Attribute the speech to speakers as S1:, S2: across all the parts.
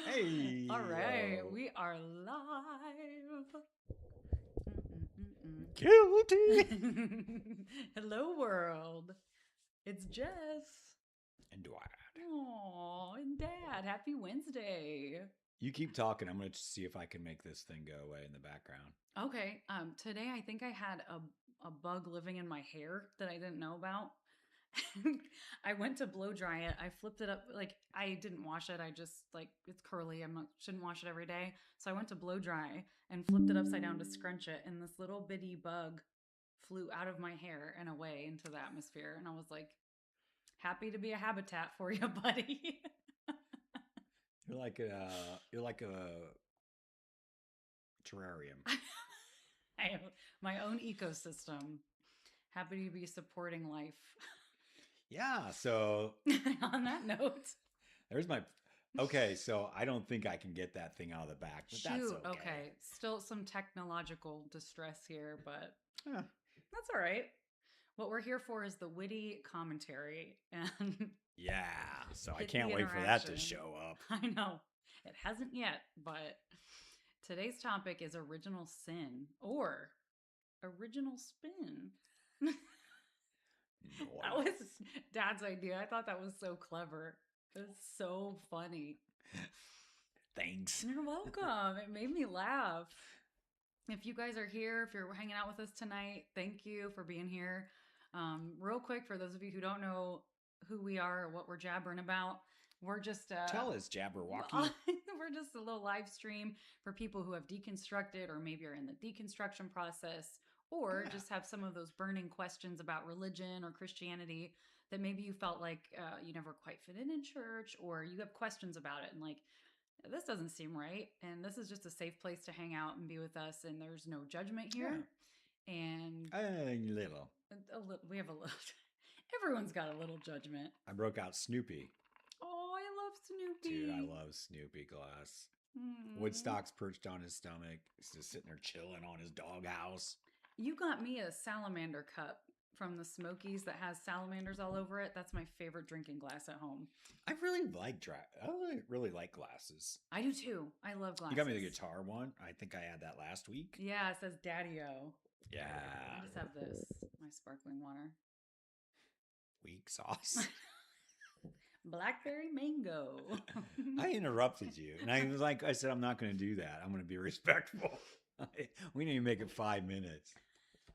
S1: Hey,
S2: All right,
S1: yo.
S2: we are live.
S1: Guilty.
S2: Hello, world. It's Jess.
S1: And Dwight.
S2: Oh, and Dad. Happy Wednesday.
S1: You keep talking. I'm going to see if I can make this thing go away in the background.
S2: Okay. Today I think I had a bug living in my hair that I didn't know about. I went to blow dry it. I flipped it up like I didn't wash it. I just like it's curly. Shouldn't wash it every day. So I went to blow dry and flipped it upside down to scrunch it, and this little bitty bug flew out of my hair and away into the atmosphere. And I was like, happy to be a habitat for you, buddy.
S1: You're like a terrarium.
S2: I have my own ecosystem. Happy to be supporting life.
S1: Yeah. So
S2: On that note,
S1: there's my. Okay. So I don't think I can get that thing out of the back, but that's
S2: shoot.
S1: okay.
S2: Okay. Still some technological distress here, but
S1: Huh.
S2: that's all right. What we're here for is the witty commentary and
S1: Yeah. So I
S2: hit
S1: can't
S2: the
S1: wait for that to
S2: interaction.
S1: show up.
S2: I know it hasn't yet, but today's topic is original sin or original spin. That was
S1: Nice.
S2: Dad's idea. I thought that was so clever. It was so funny.
S1: Thanks.
S2: You're welcome. It made me laugh. If you guys are here, if you're hanging out with us tonight, thank you for being here. Real quick, for those of you who don't know who we are or what we're jabbering about, we're just
S1: Tell us, Jabberwocky.
S2: we're just a little live stream for people who have deconstructed or maybe are in the deconstruction process or
S1: Yeah.
S2: just have some of those burning questions about religion or Christianity that maybe you felt like you never quite fit in church or you have questions about it and like this doesn't seem right. And this is just a safe place to hang out and be with us. And there's no judgment
S1: Yeah.
S2: here. And
S1: Little.
S2: we have a little, everyone's got a little judgment.
S1: I broke out Snoopy.
S2: Oh, I love Snoopy.
S1: Dude, I love Snoopy Glass.
S2: Mm.
S1: Woodstock's perched on his stomach. He's just sitting there chilling on his doghouse.
S2: You got me a salamander cup from the Smokies that has salamanders all over it. That's my favorite drinking glass at home.
S1: I really like glasses.
S2: I do too. I love glasses.
S1: You got me the guitar one. I think I had that last week.
S2: Yeah, it says Daddy-O.
S1: Yeah.
S2: I just have this, my sparkling water.
S1: Weak sauce.
S2: Blackberry mango.
S1: I interrupted you. And I said, I'm not going to do that. I'm going to be respectful. We need to make it 5 minutes.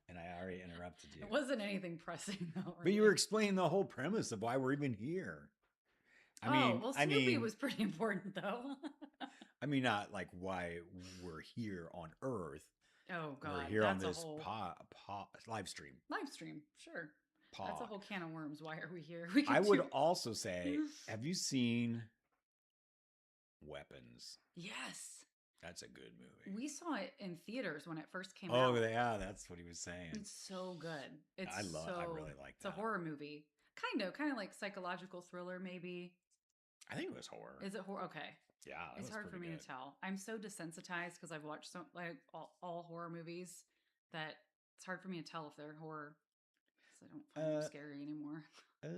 S1: And I already interrupted you.
S2: It wasn't anything pressing though. Really.
S1: But you were explaining the whole premise of why we're even here.
S2: Snoopy was pretty important though.
S1: I mean, not like why we're here on Earth.
S2: Oh God,
S1: We're here
S2: that's
S1: on this
S2: a whole
S1: live stream.
S2: live stream. Sure,
S1: Pod.
S2: that's a whole can of worms. Why are we here?
S1: I would also say, have you seen Weapons?
S2: Yes,
S1: that's a good movie.
S2: We saw it in theaters when it first came out.
S1: Oh yeah, that's what he was saying.
S2: It's so good.
S1: I really like that.
S2: It's a horror movie, kind of like psychological thriller, maybe.
S1: I think it was horror.
S2: Is it horror? Okay.
S1: Yeah,
S2: it's hard for me to tell. I'm so desensitized because I've watched all horror movies that it's hard for me to tell if they're horror. Because I don't find them scary anymore.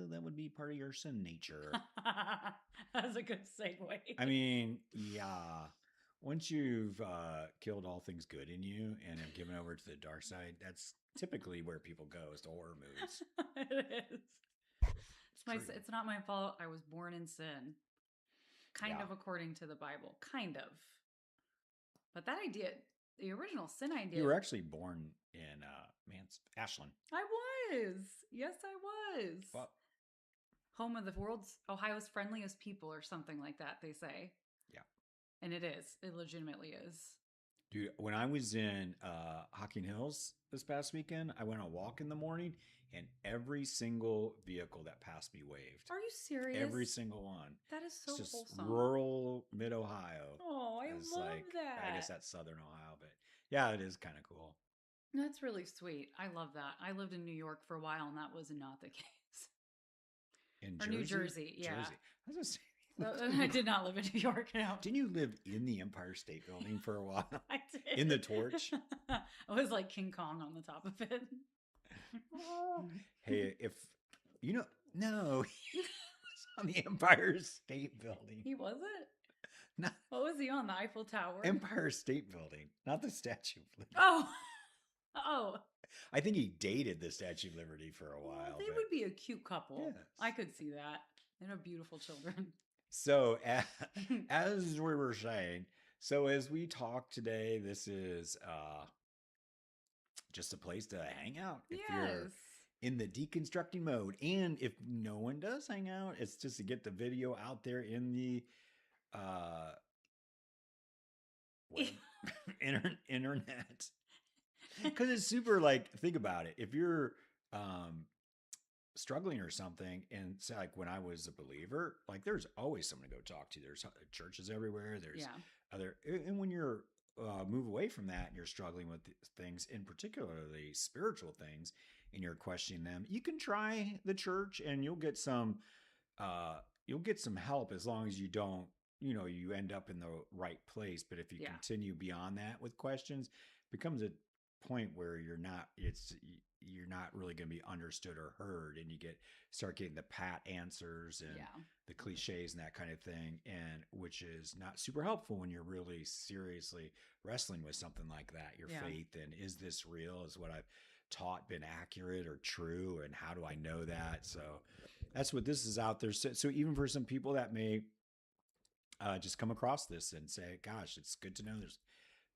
S1: That would be part of your sin nature.
S2: That's a good segue.
S1: I mean, yeah. Once you've killed all things good in you and have given over to the dark side, that's typically where people go is to horror movies.
S2: It is. It's not my fault. I was born in sin. Kind of according to the Bible. Kind of. But that idea, the original sin idea.
S1: You were actually born in Ashland.
S2: I was. Yes, I was.
S1: Well,
S2: home of the world's Ohio's friendliest people or something like that, they say.
S1: Yeah.
S2: And it is. It legitimately is.
S1: Dude, when I was in Hocking Hills this past weekend, I went on a walk in the morning and every single vehicle that passed me waved.
S2: Are you serious?
S1: Every single one.
S2: That is so
S1: it's just
S2: wholesome.
S1: Rural mid-Ohio.
S2: Oh, I love that.
S1: I guess that's southern Ohio, but yeah, it is kind of cool.
S2: That's really sweet. I love that. I lived in New York for a while and that was not the case.
S1: In
S2: New Jersey, yeah.
S1: Jersey. I was going to say.
S2: I did not live in New York. No.
S1: Didn't you live in the Empire State Building for a while?
S2: I did.
S1: In the torch?
S2: I was like King Kong on the top of it.
S1: Hey, if you know, no, he was on the Empire State Building.
S2: He wasn't?
S1: Not
S2: What was he on? The Eiffel Tower?
S1: Empire State Building, not the Statue of Liberty.
S2: Oh, oh.
S1: I think he dated the Statue of Liberty for a
S2: Well,
S1: while.
S2: they
S1: But
S2: would be a cute couple.
S1: yes.
S2: I could see that. They have beautiful children.
S1: So, as we were saying, so as we talk today, this is just a place to hang out if you're
S2: Yes.
S1: in the deconstructing mode. And if no one does hang out, it's just to get the video out there in the web, internet. Because it's super, like, think about it. If you're struggling or something, and say, like, when I was a believer, like, there's always someone to go talk to. There's churches everywhere. There's
S2: Yeah.
S1: other, and when you're move away from that and you're struggling with things, in particularly spiritual things, and you're questioning them, you can try the church and you'll get some help, as long as you don't, you end up in the right place. But if you
S2: Yeah.
S1: continue beyond that with questions, it becomes a point where you're not really going to be understood or heard, and you start getting the pat answers and
S2: Yeah.
S1: the cliches and that kind of thing, and which is not super helpful when you're really seriously wrestling with something like that, your
S2: Yeah.
S1: faith, and is this real, is what I've taught been accurate or true, and how do I know that? So that's what this is out there. So even for some people that may just come across this and say, gosh, it's good to know there's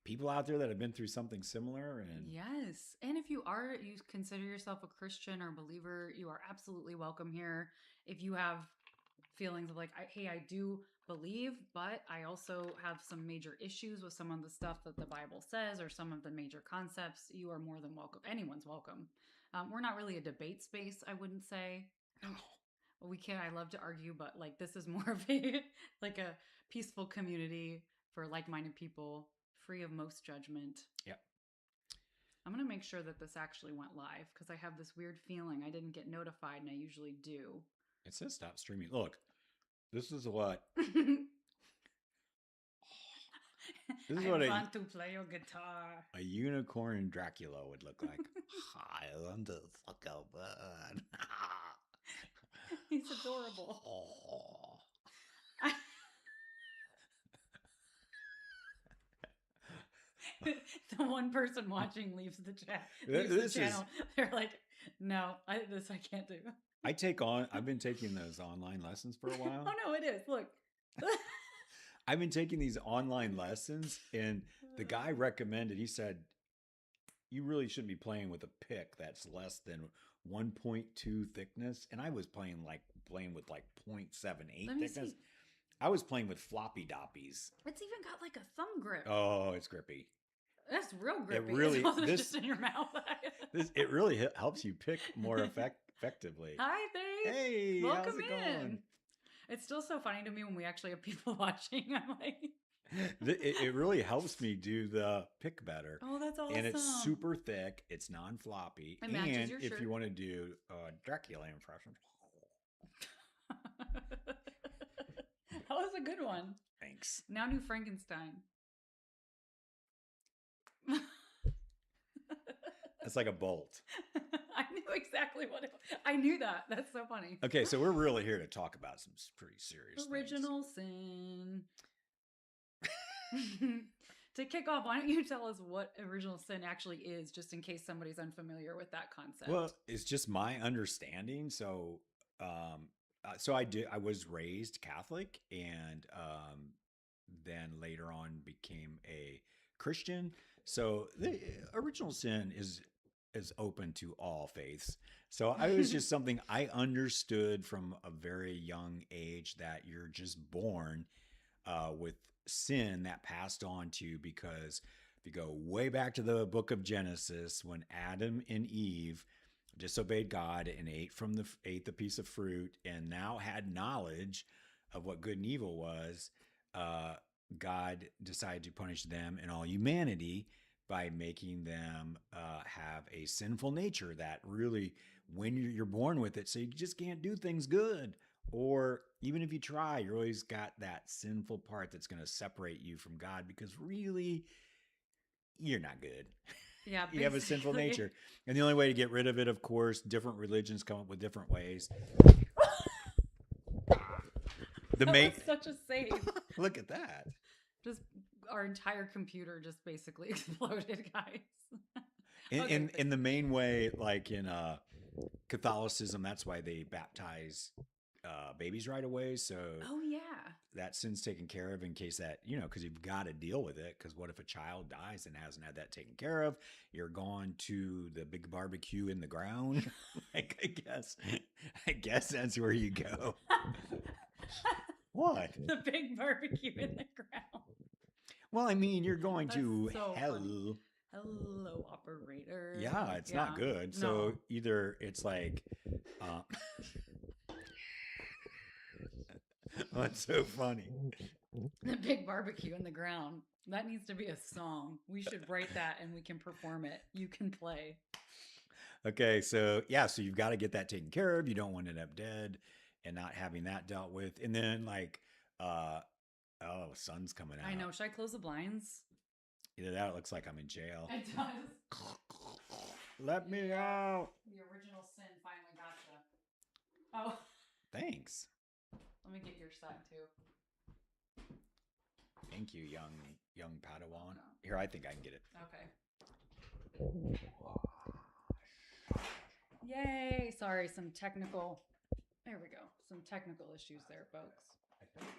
S1: people out there that have been through something similar. And
S2: Yes. And if you consider yourself a Christian or believer, you are absolutely welcome here. If you have feelings of like, hey, I do believe, but I also have some major issues with some of the stuff that the Bible says or some of the major concepts, you are more than welcome. Anyone's welcome. We're not really a debate space, I wouldn't say. Well, we can. I love to argue, but like this is more of a like a peaceful community for like-minded people, free of most judgment.
S1: Yep.
S2: I'm gonna make sure that this actually went live because I have this weird feeling I didn't get notified, and I usually do.
S1: It says stop streaming. Look, this is what this is
S2: I
S1: what
S2: want to play your guitar.
S1: a unicorn Dracula would look like. I want to fuck a bird.
S2: He's adorable.
S1: Oh.
S2: The one person watching leaves the chat. Leaves
S1: This
S2: the channel. They're like, no, this I can't do.
S1: I've been taking those online lessons for a while.
S2: Oh no, it is. Look.
S1: I've been taking these online lessons, and the guy recommended, he said, you really shouldn't be playing with a pick that's less than 1.2 thickness. And I was playing with 0.78 thickness. See. I was playing with floppy doppies.
S2: It's even got like a thumb grip.
S1: Oh, it's grippy.
S2: That's real grippy.
S1: It really
S2: it's just in your mouth.
S1: It really helps you pick more effectively.
S2: Hi, babe.
S1: Hey,
S2: welcome
S1: how's it going?
S2: It's still so funny to me when we actually have people watching. I'm like,
S1: it really helps me do the pick better.
S2: Oh, that's awesome.
S1: And it's super thick. It's non-floppy.
S2: It matches your
S1: if
S2: shirt.
S1: you want to do Dracula impressions.
S2: That was a good one.
S1: Thanks.
S2: Now New Frankenstein.
S1: It's like a bolt.
S2: I knew exactly what it was. I knew that. That's so funny.
S1: Okay, so we're really here to talk about some pretty serious
S2: Original sin. To kick off, why don't you tell us what original sin actually is, just in case somebody's unfamiliar with that concept?
S1: Well, it's just my understanding. So, I was raised Catholic, and then later on became a Christian. So the original sin is open to all faiths. So I was just something I understood from a very young age, that you're just born with sin that passed on to you, because if you go way back to the book of Genesis, when Adam and Eve disobeyed God and ate the piece of fruit, and now had knowledge of what good and evil was, God decided to punish them and all humanity by making them have a sinful nature that really, when you're born with it, so you just can't do things good. Or even if you try, you always got that sinful part that's going to separate you from God, because really, you're not good.
S2: Yeah,
S1: you have a sinful nature. And the only way to get rid of it, of course, different religions come up with different ways. The
S2: That
S1: main
S2: was such a save.
S1: look at that.
S2: Just our entire computer just basically exploded, guys.
S1: In
S2: Okay,
S1: in the main way, like in Catholicism, that's why they baptize babies right away. So
S2: oh yeah.
S1: that sin's taken care of in case that, because you've got to deal with it. Because what if a child dies and hasn't had that taken care of? You're going to the big barbecue in the ground. Like, I guess that's where you go. What?
S2: The big barbecue in the ground.
S1: Well, I mean, you're going
S2: That's
S1: to
S2: so
S1: hell.
S2: funny. Hello, operator.
S1: Yeah, it's not good. So
S2: No.
S1: either it's like, uh, what's so funny?
S2: The big barbecue in the ground. That needs to be a song. We should write that and we can perform it. You can play.
S1: Okay, so yeah, so you've got to get that taken care of. You don't want to end up dead and not having that dealt with. And then like, uh, oh, sun's coming out.
S2: I know. Should I close the blinds?
S1: Either that, or it looks like I'm in jail.
S2: It does.
S1: Let me out.
S2: The original sin finally gotcha. Oh,
S1: Thanks.
S2: let me get your side too.
S1: Thank you, young Padawan. Here, I think I can get it.
S2: Okay. Yay! Sorry, some technical. There we go. Some technical issues there, folks.
S1: I think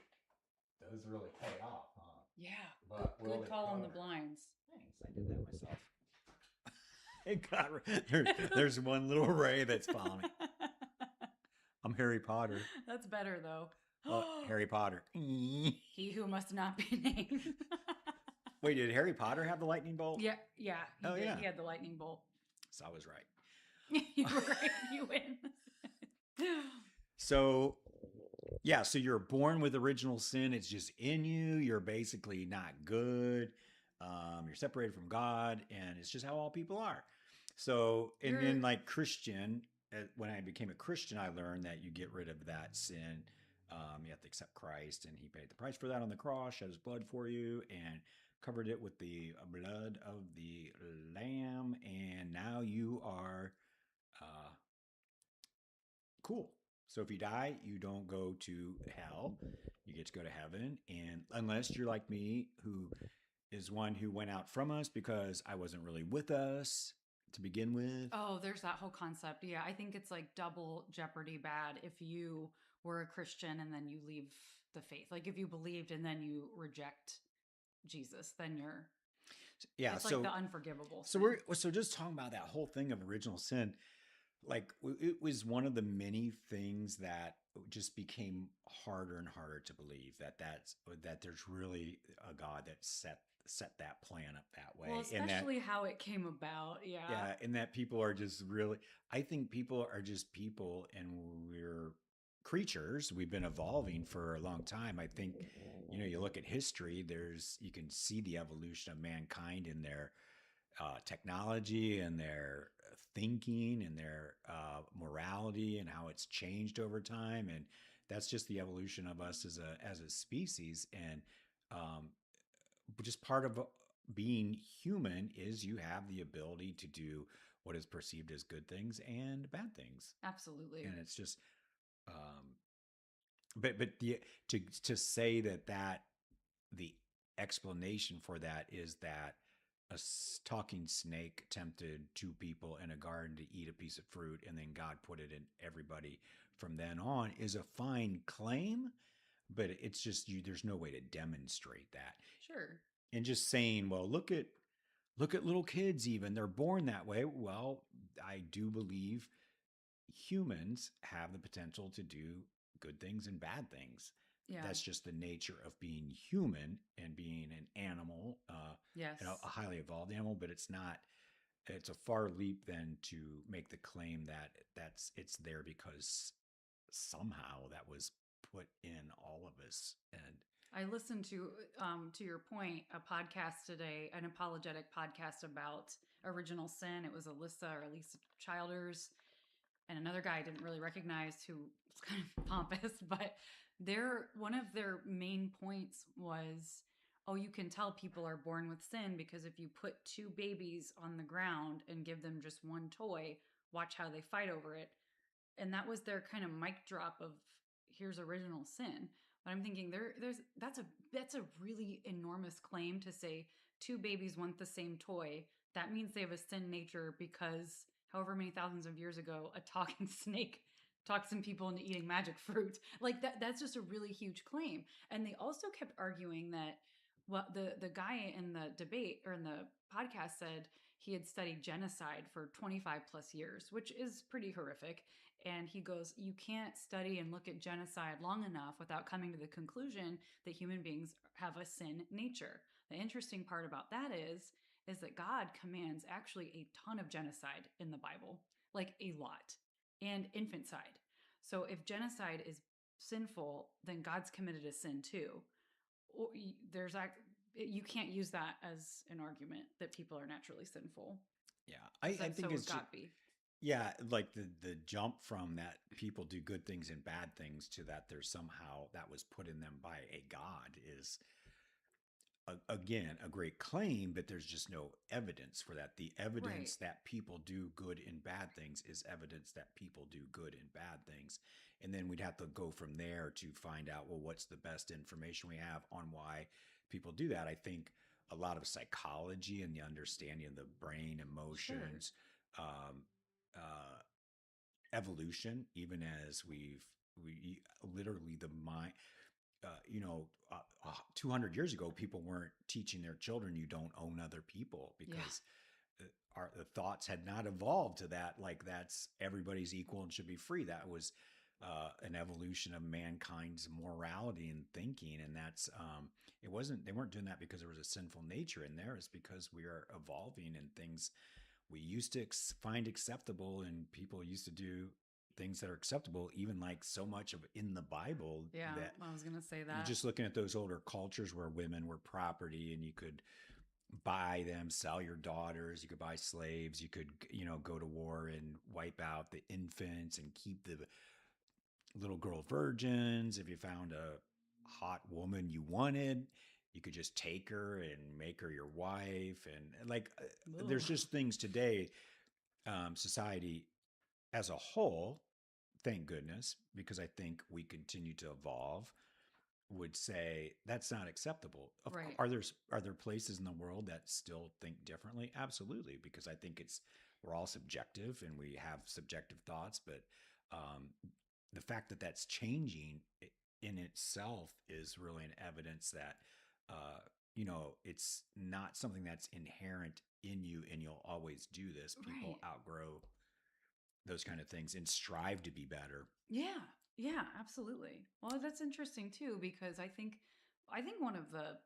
S1: those really pay off, huh?
S2: Yeah.
S1: But
S2: Good call on the blinds.
S1: Thanks, I did that myself. It got there's one little ray that's following. I'm Harry Potter.
S2: That's better though.
S1: Harry Potter.
S2: He who must not be named.
S1: Wait, did Harry Potter have the lightning bolt?
S2: Yeah. He
S1: Oh,
S2: did.
S1: yeah.
S2: He had the lightning bolt.
S1: So I was right.
S2: You were right. You win.
S1: So, yeah, so you're born with original sin. It's just in you. You're basically not good. You're separated from God, and it's just how all people are. So, and then like Christian, when I became a Christian, I learned that you get rid of that sin. You have to accept Christ, and He paid the price for that on the cross, shed His blood for you, and covered it with the blood of the Lamb. And now you are cool. So if you die, you don't go to hell. You get to go to heaven. And unless you're like me, who is one who went out from us because I wasn't really with us to begin with.
S2: Oh, there's that whole concept. Yeah, I think it's like double jeopardy bad if you were a Christian and then you leave the faith. Like if you believed and then you reject Jesus, then you're it's like the unforgivable.
S1: So so just talking about that whole thing of original sin. Like it was one of the many things that just became harder and harder to believe that there's really a God that set that plan up that way.
S2: Well, especially
S1: and
S2: how it came about. Yeah.
S1: Yeah. And that people are just really, I think people are just people and we're creatures. We've been evolving for a long time. I think, you look at history, you can see the evolution of mankind in their technology and their thinking and their morality and how it's changed over time. And that's just the evolution of us as a species. And just part of being human is you have the ability to do what is perceived as good things and bad things.
S2: Absolutely.
S1: And it's just, but to say that the explanation for that is that a talking snake tempted two people in a garden to eat a piece of fruit, and then God put it in everybody from then on is a fine claim, but it's just there's no way to demonstrate that.
S2: Sure.
S1: And just saying, well, look at little kids, even they're born that way. Well, I do believe humans have the potential to do good things and bad things. Yeah. That's just the nature of being human and being an animal,
S2: yes,
S1: a highly evolved animal. But it's a far leap then to make the claim that it's there because somehow that was put in all of us. And
S2: I listened to your point, a podcast today, an apologetic podcast about original sin. It was Elisa Childers, and another guy I didn't really recognize who was kind of pompous, but one of their main points was, oh, you can tell people are born with sin because if you put two babies on the ground and give them just one toy, watch how they fight over it. And that was their kind of mic drop of here's original sin. But I'm thinking there's that's a really enormous claim to say two babies want the same toy. That means they have a sin nature because however many thousands of years ago a talking snake talked some people into eating magic fruit. Like that's just a really huge claim. And they also kept arguing that what the guy in the debate or in the podcast said he had studied genocide for 25 plus years, which is pretty horrific. And he goes, you can't study and look at genocide long enough without coming to the conclusion that human beings have a sin nature. The interesting part about that is that God commands actually a ton of genocide in the Bible, like a lot, and infanticide. So if genocide is sinful, then God's committed a sin too. There's you can't use that as an argument that people are naturally sinful
S1: Yeah,
S2: because
S1: I
S2: then so
S1: think
S2: would
S1: it's just,
S2: God be.
S1: yeah, like the jump from that people do good things and bad things to that there's somehow that was put in them by a god is again a great claim, but there's just no evidence for that. The
S2: Right.
S1: evidence that people do good and bad things is evidence that people do good and bad things. And then we'd have to go from there to find out, well, what's the best information we have on why people do that. I think a lot of psychology and the understanding of the brain,
S2: Sure.
S1: emotions, um, uh, evolution, even as we literally the mind, 200 years ago, people weren't teaching their children you don't own other people
S2: Yeah.
S1: because the thoughts had not evolved to that. Like that's everybody's equal and should be free. That was an evolution of mankind's morality and thinking, and that's it wasn't. They weren't doing that because there was a sinful nature in there. It's because we are evolving and things we used to find acceptable, and people used to do things that are acceptable, even like so much of in the Bible
S2: Yeah.
S1: that
S2: I was going to say
S1: you
S2: that.
S1: just looking at those older cultures where women were property and you could buy them, sell your daughters, you could buy slaves, you could, go to war and wipe out the infants and keep the little girl virgins. If you found a hot woman you wanted, you could just take her and make her your wife. And like, there's
S2: Ugh.
S1: just things today, society as a whole, thank goodness, because I think we continue to evolve, would say that's not acceptable.
S2: Right.
S1: Are there places in the world that still think differently? Absolutely, because I think it's we're all subjective and we have subjective thoughts, but um, the fact that that's changing in itself is really an evidence that it's not something that's inherent in you and you'll always do this. People
S2: Right.
S1: outgrow those kind of things and strive to be better.
S2: Yeah. Yeah, absolutely. Well, that's interesting too because I think one of the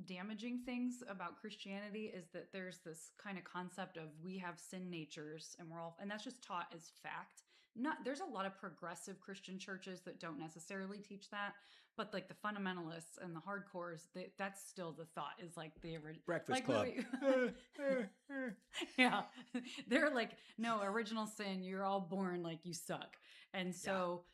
S2: damaging things about Christianity is that there's this kind of concept of we have sin natures and we're all and that's just taught as fact. Not there's a lot of progressive Christian churches that don't necessarily teach that, but like the fundamentalists and the hardcores, that's still the thought is like
S1: Breakfast
S2: like
S1: Club.
S2: we yeah, they're like no original sin. You're all born like you suck, and
S1: Yeah.
S2: so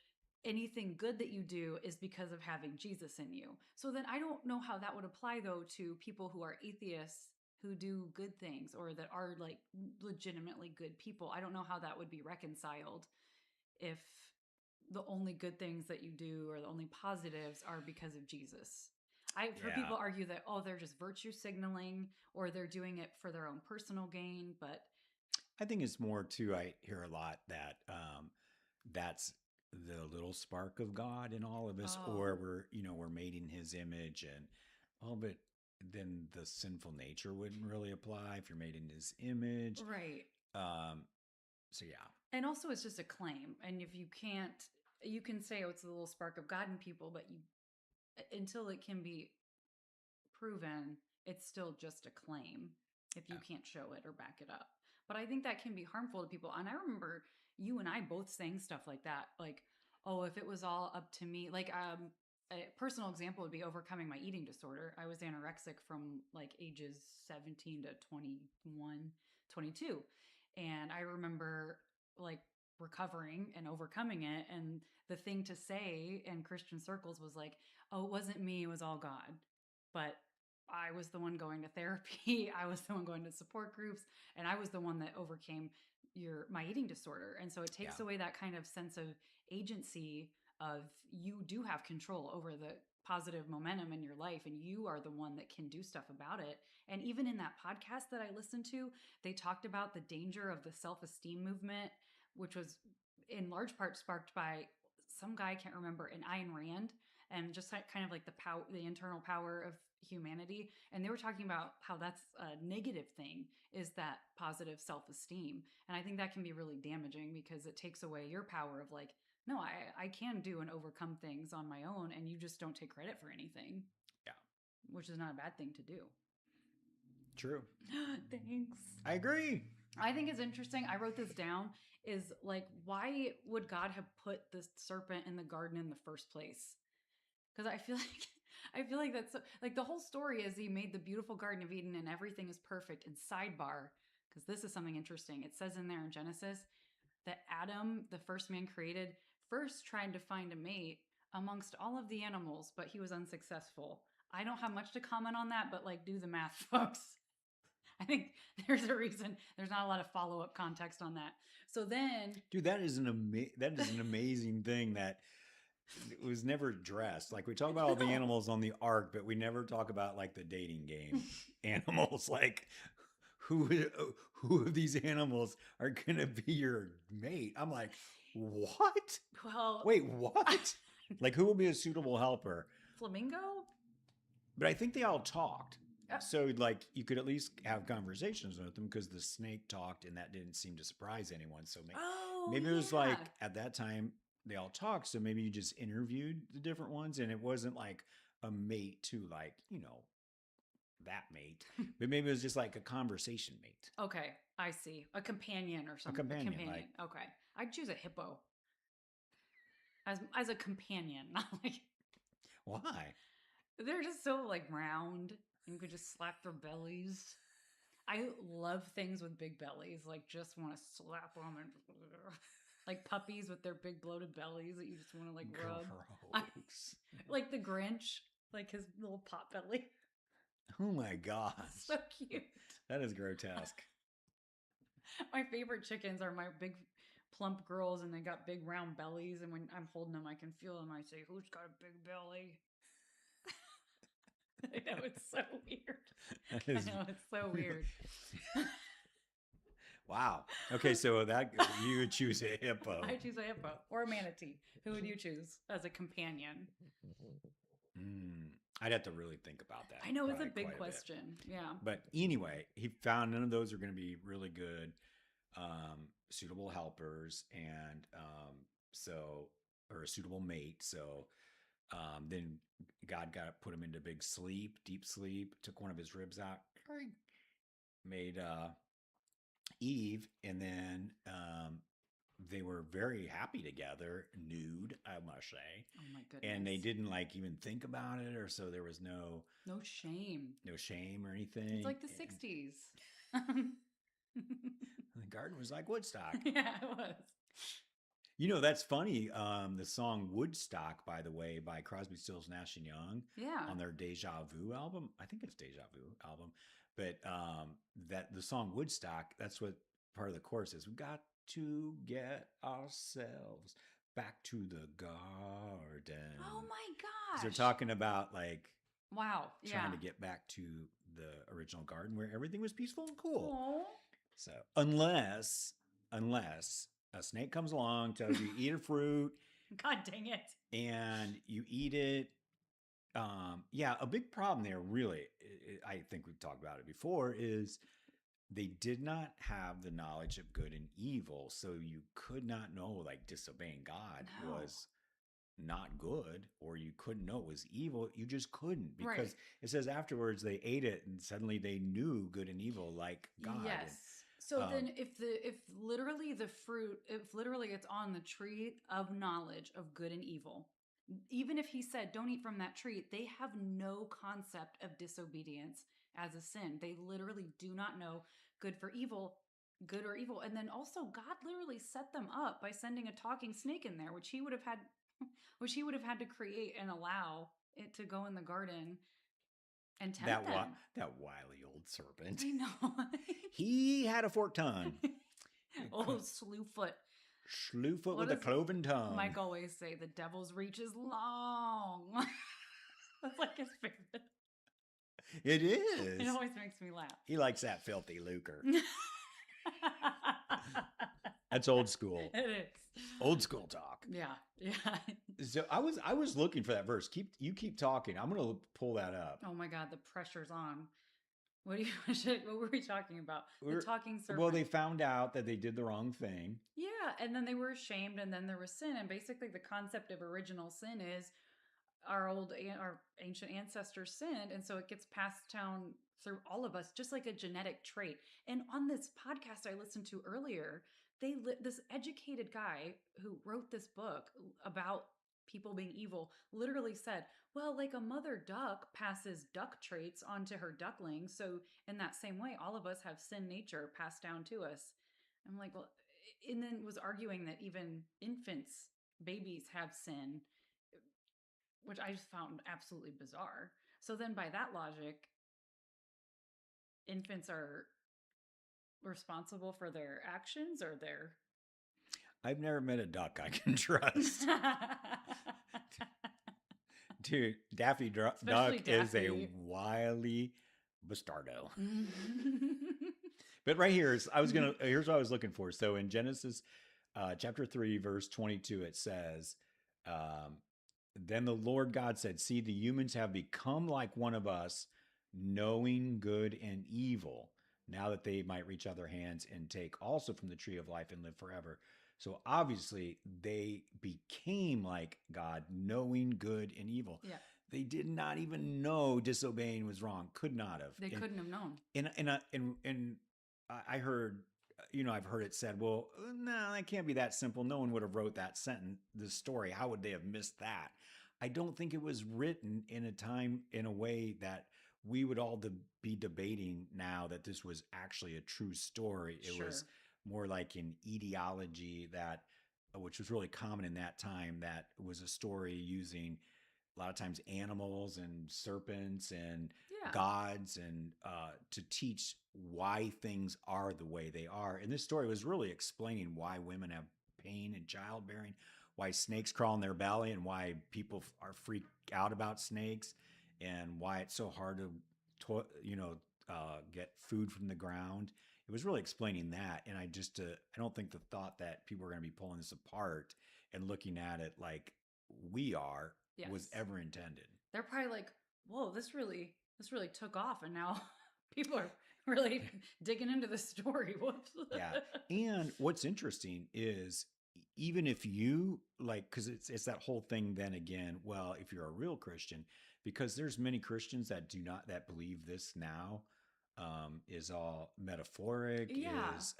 S2: anything good that you do is because of having Jesus in you. So then I don't know how that would apply though to people who are atheists who do good things or that are like legitimately good people. I don't know how that would be reconciled if the only good things that you do or the only positives are because of Jesus. I've heard
S1: Yeah.
S2: people argue that oh they're just virtue signaling or they're doing it for their own personal gain, but
S1: I think it's more too, I hear a lot that that's the little spark of God in all of us, or
S2: oh,
S1: we're made in his image and but then the sinful nature wouldn't really apply if you're made in his image.
S2: right.
S1: Um, so yeah.
S2: And also it's just a claim. And if you can't you can say oh it's a little spark of God in people, but you until it can be proven, it's still just a claim if you
S1: Yeah.
S2: can't show it or back it up. But I think that can be harmful to people. And I remember you and I both saying stuff like that, like, oh, if it was all up to me, like a personal example would be overcoming my eating disorder. I was anorexic from like ages 17 to 21, 22. And I remember like recovering and overcoming it. And the thing to say in Christian circles was like, oh, it wasn't me, it was all God. But I was the one going to therapy. I was the one going to support groups, and I was the one that overcame my eating disorder. And so it
S1: Yeah.
S2: takes away that kind of sense of agency of you do have control over the positive momentum in your life, and you are the one that can do stuff about it. And even in that podcast that I listened to, they talked about the danger of the self-esteem movement, which was in large part sparked by some guy, I can't remember, an Ayn Rand, and just like kind of like the power, the internal power of humanity. And they were talking about how that's a negative thing, is that positive self-esteem. And I think that can be really damaging because it takes away your power of like, no, I can do and overcome things on my own, and you just don't take credit for anything.
S1: Yeah.
S2: Which is not a bad thing to do.
S1: True.
S2: Thanks.
S1: I agree.
S2: I think it's interesting. I wrote this down. Is like, why would God have put the serpent in the garden in the first place? Because I feel like that's like the whole story is he made the beautiful Garden of Eden and everything is perfect. And sidebar, because this is something interesting. It says in there in Genesis that Adam, the first man created, first tried to find a mate amongst all of the animals, but he was unsuccessful. I don't have much to comment on that, but like, do the math, folks. I think there's a reason there's not a lot of follow-up context on that. So then,
S1: dude, that is an amazing thing that it was never addressed. Like we talk about all the animals on the ark, but we never talk about like the dating game animals. Like who of these animals are gonna be your mate? I'm like, what?
S2: well,
S1: Wait, what? Like who will be a suitable helper?
S2: Flamingo?
S1: But I think they all talked. So like you could at least have conversations with them because the snake talked and that didn't seem to surprise anyone. So maybe it was like at that time they all talked. So maybe you just interviewed the different ones and it wasn't like a mate to like, you know, that mate, but maybe it was just like a conversation mate.
S2: Okay, I see. A companion or something.
S1: A companion. Like,
S2: okay. I'd choose a hippo. As a companion, not like
S1: why?
S2: They're just so like round and you could just slap their bellies. I love things with big bellies. Like just want to slap them and like puppies with their big bloated bellies that you just want to like rub. Like the Grinch, like his little pot belly.
S1: Oh my gosh.
S2: So cute.
S1: That is grotesque.
S2: My favorite chickens are my big plump girls and they got big round bellies. And when I'm holding them, I can feel them. I say, who's got a big belly? I know, it's so weird. I know, it's so weird.
S1: Wow. Okay, so that you would choose a hippo.
S2: I choose a hippo or a manatee. Who would you choose as a companion?
S1: I'd have to really think about that.
S2: I know, it's a big question. Yeah.
S1: But anyway, he found none of those are going to be really good, suitable helpers, and or a suitable mate. So then God put him into big sleep, deep sleep, took one of his ribs out, made Eve, and then they were very happy together, nude, I must say.
S2: Oh my goodness.
S1: And they didn't like even think about it, or so there was no shame or anything.
S2: It's like the 60s.
S1: The garden was like Woodstock.
S2: Yeah, it was.
S1: You know, that's funny. The song Woodstock, by the way, by Crosby, Stills, Nash & Young, on their Deja Vu album. I think it's Deja Vu album. But that the song Woodstock, that's what part of the chorus is. We've got to get ourselves back to the garden.
S2: Oh my gosh.
S1: They're talking about like
S2: trying
S1: to get back to the original garden where everything was peaceful and cool.
S2: Aww.
S1: So unless a snake comes along, tells you eat a fruit.
S2: God dang it.
S1: And you eat it. A big problem there, really, I think we've talked about it before, is they did not have the knowledge of good and evil. So you could not know, like, disobeying God was not good, or you couldn't know it was evil. You just couldn't, because it says afterwards they ate it and suddenly they knew good and evil like God.
S2: Yes. So then if literally it's on the tree of knowledge of good and evil, even if he said don't eat from that tree, they have no concept of disobedience as a sin. They literally do not know good or evil. And then also God literally set them up by sending a talking snake in there, which he would have had to create and allow it to go in the garden and tempt them.
S1: That wily old serpent.
S2: I know.
S1: He had a forked tongue.
S2: Oh, Slewfoot.
S1: Slewfoot
S2: What
S1: with a
S2: does
S1: cloven tongue.
S2: Mike always say? The devil's reach is long. That's like his favorite.
S1: It is.
S2: It always makes me laugh.
S1: He likes that filthy lucre. That's old school.
S2: It is.
S1: Old school talk.
S2: Yeah. Yeah.
S1: So I was looking for that verse. Keep talking. I'm gonna pull that up.
S2: Oh my God, the pressure's on. What were we talking about? The talking serpent.
S1: Well, they found out that they did the wrong thing.
S2: Yeah, and then they were ashamed, and then there was sin, and basically the concept of original sin is our ancient ancestors sinned, and so it gets passed down through all of us, just like a genetic trait. And on this podcast I listened to earlier, this educated guy who wrote this book about people being evil literally said, well, like a mother duck passes duck traits onto her ducklings, so in that same way all of us have sin nature passed down to us. I'm like, well, and then was arguing that even infants, babies have sin, which I just found absolutely bizarre. So then by that logic, infants are responsible for their actions or their...
S1: I've never met a duck I can trust. Dude, Daffy Duck is a wily bastardo. But right here, here's what I was looking for. So in Genesis chapter 3, verse 22, it says, then the Lord God said, see, the humans have become like one of us, knowing good and evil, now that they might reach out their hands and take also from the tree of life and live forever. So obviously they became like God, knowing good and evil.
S2: Yeah.
S1: They did not even know disobeying was wrong. Could not have.
S2: They couldn't have known.
S1: And I heard, I've heard it said, well, no, that can't be that simple. No one would have wrote that sentence, this story. How would they have missed that? I don't think it was written in a way that we would all be debating now that this was actually a true story. It was more like an etiology which was really common in that time, that was a story using a lot of times animals and serpents and gods and to teach why things are the way they are. And this story was really explaining why women have pain in childbearing, why snakes crawl in their belly, and why people are freaked out about snakes, and why it's so hard to get food from the ground. It was really explaining that. And I don't think the thought that people are going to be pulling this apart and looking at it like we are was ever intended.
S2: They're probably like, whoa, this really took off, and now people are really digging into the story. Whoops.
S1: Yeah. And what's interesting is, even if you because it's that whole thing then again, well, if you're a real Christian, because there's many Christians that believe this now is all metaphoric, is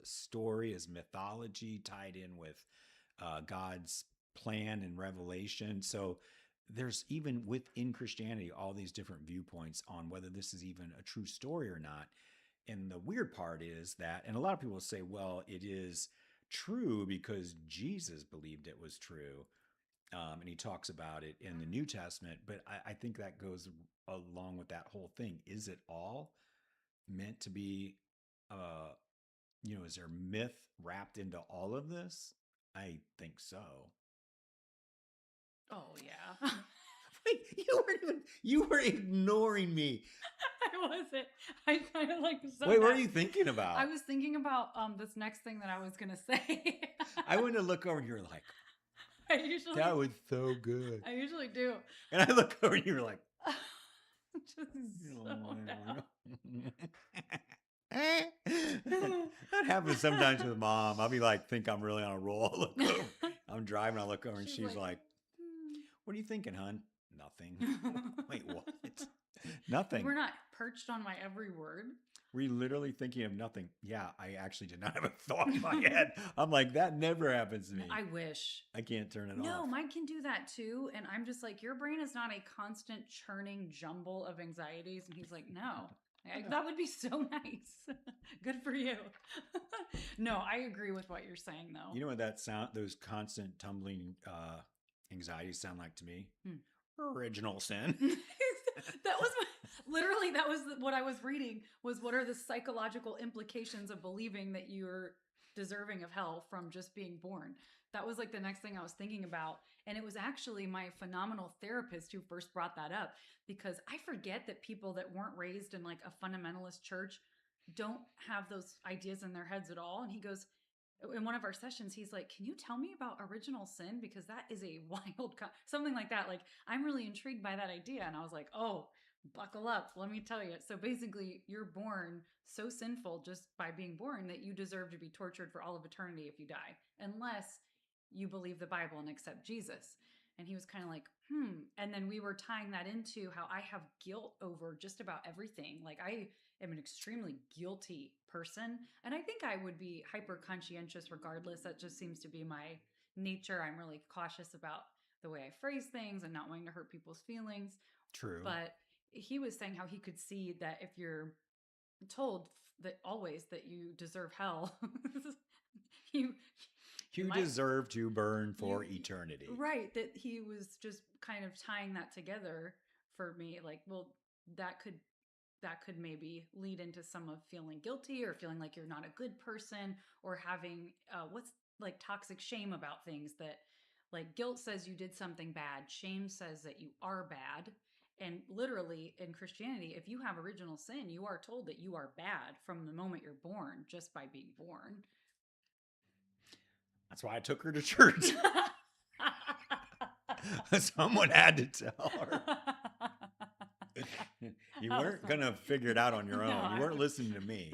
S1: story, is mythology tied in with God's plan and revelation. So there's, even within Christianity, all these different viewpoints on whether this is even a true story or not. And the weird part is that, and a lot of people say, well, it is true because Jesus believed it was true. And he talks about it in the New Testament. But I think that goes along with that whole thing. Is it all meant to be, is there myth wrapped into all of this? I think so.
S2: Oh, yeah.
S1: Wait, you were ignoring me.
S2: I wasn't. I kind of like...
S1: Wait, what are you thinking about?
S2: I was thinking about this next thing that I was going to say.
S1: I went to look over and you were like, that was so good.
S2: I usually do.
S1: And I look over and you were like,
S2: just
S1: that happens sometimes with Mom. I'll be like, think I'm really on a roll. I'll look over. I'm driving. I look over and she's like, what are you thinking, hon? Nothing. Wait, what? Nothing.
S2: We're not perched on my every word.
S1: Were you literally thinking of nothing? Yeah, I actually did not have a thought in my head. I'm like, that never happens to me.
S2: I wish.
S1: I can't turn it off.
S2: No, mine can do that too. And I'm just like, your brain is not a constant churning jumble of anxieties. And he's like, no. That would be so nice. Good for you. No, I agree with what you're saying, though.
S1: You know what those constant tumbling anxieties sound like to me? Original sin.
S2: That was what I was reading, was what are the psychological implications of believing that you're deserving of hell from just being born. That was like the next thing I was thinking about. And it was actually my phenomenal therapist who first brought that up, because I forget that people that weren't raised in like a fundamentalist church don't have those ideas in their heads at all. And he goes, in one of our sessions, he's like, "Can you tell me about original sin? Because that is a wild, something like that. Like, I'm really intrigued by that idea." And I was like, "Oh, buckle up. Let me tell you." So basically, you're born so sinful just by being born that you deserve to be tortured for all of eternity if you die, unless you believe the Bible and accept Jesus. And he was kind of like, And then we were tying that into how I have guilt over just about everything. Like, I am an extremely guilty person. And I think I would be hyper conscientious regardless. That just seems to be my nature. I'm really cautious about the way I phrase things and not wanting to hurt people's feelings.
S1: True.
S2: But he was saying how he could see that if you're told that always that you deserve hell, you
S1: You
S2: might
S1: deserve to burn for
S2: you
S1: eternity.
S2: right, that he was just kind of tying that together for me, like, well, that could that could maybe lead into some of feeling guilty or feeling like you're not a good person, or having what's like toxic shame about things. That like guilt says you did something bad, shame says that you are bad. And literally in Christianity, if you have original sin, you are told that you are bad from the moment you're born, just by being born.
S1: That's why I took her to church. Someone had to tell her. You weren't going to figure it out on your own. You weren't listening to me.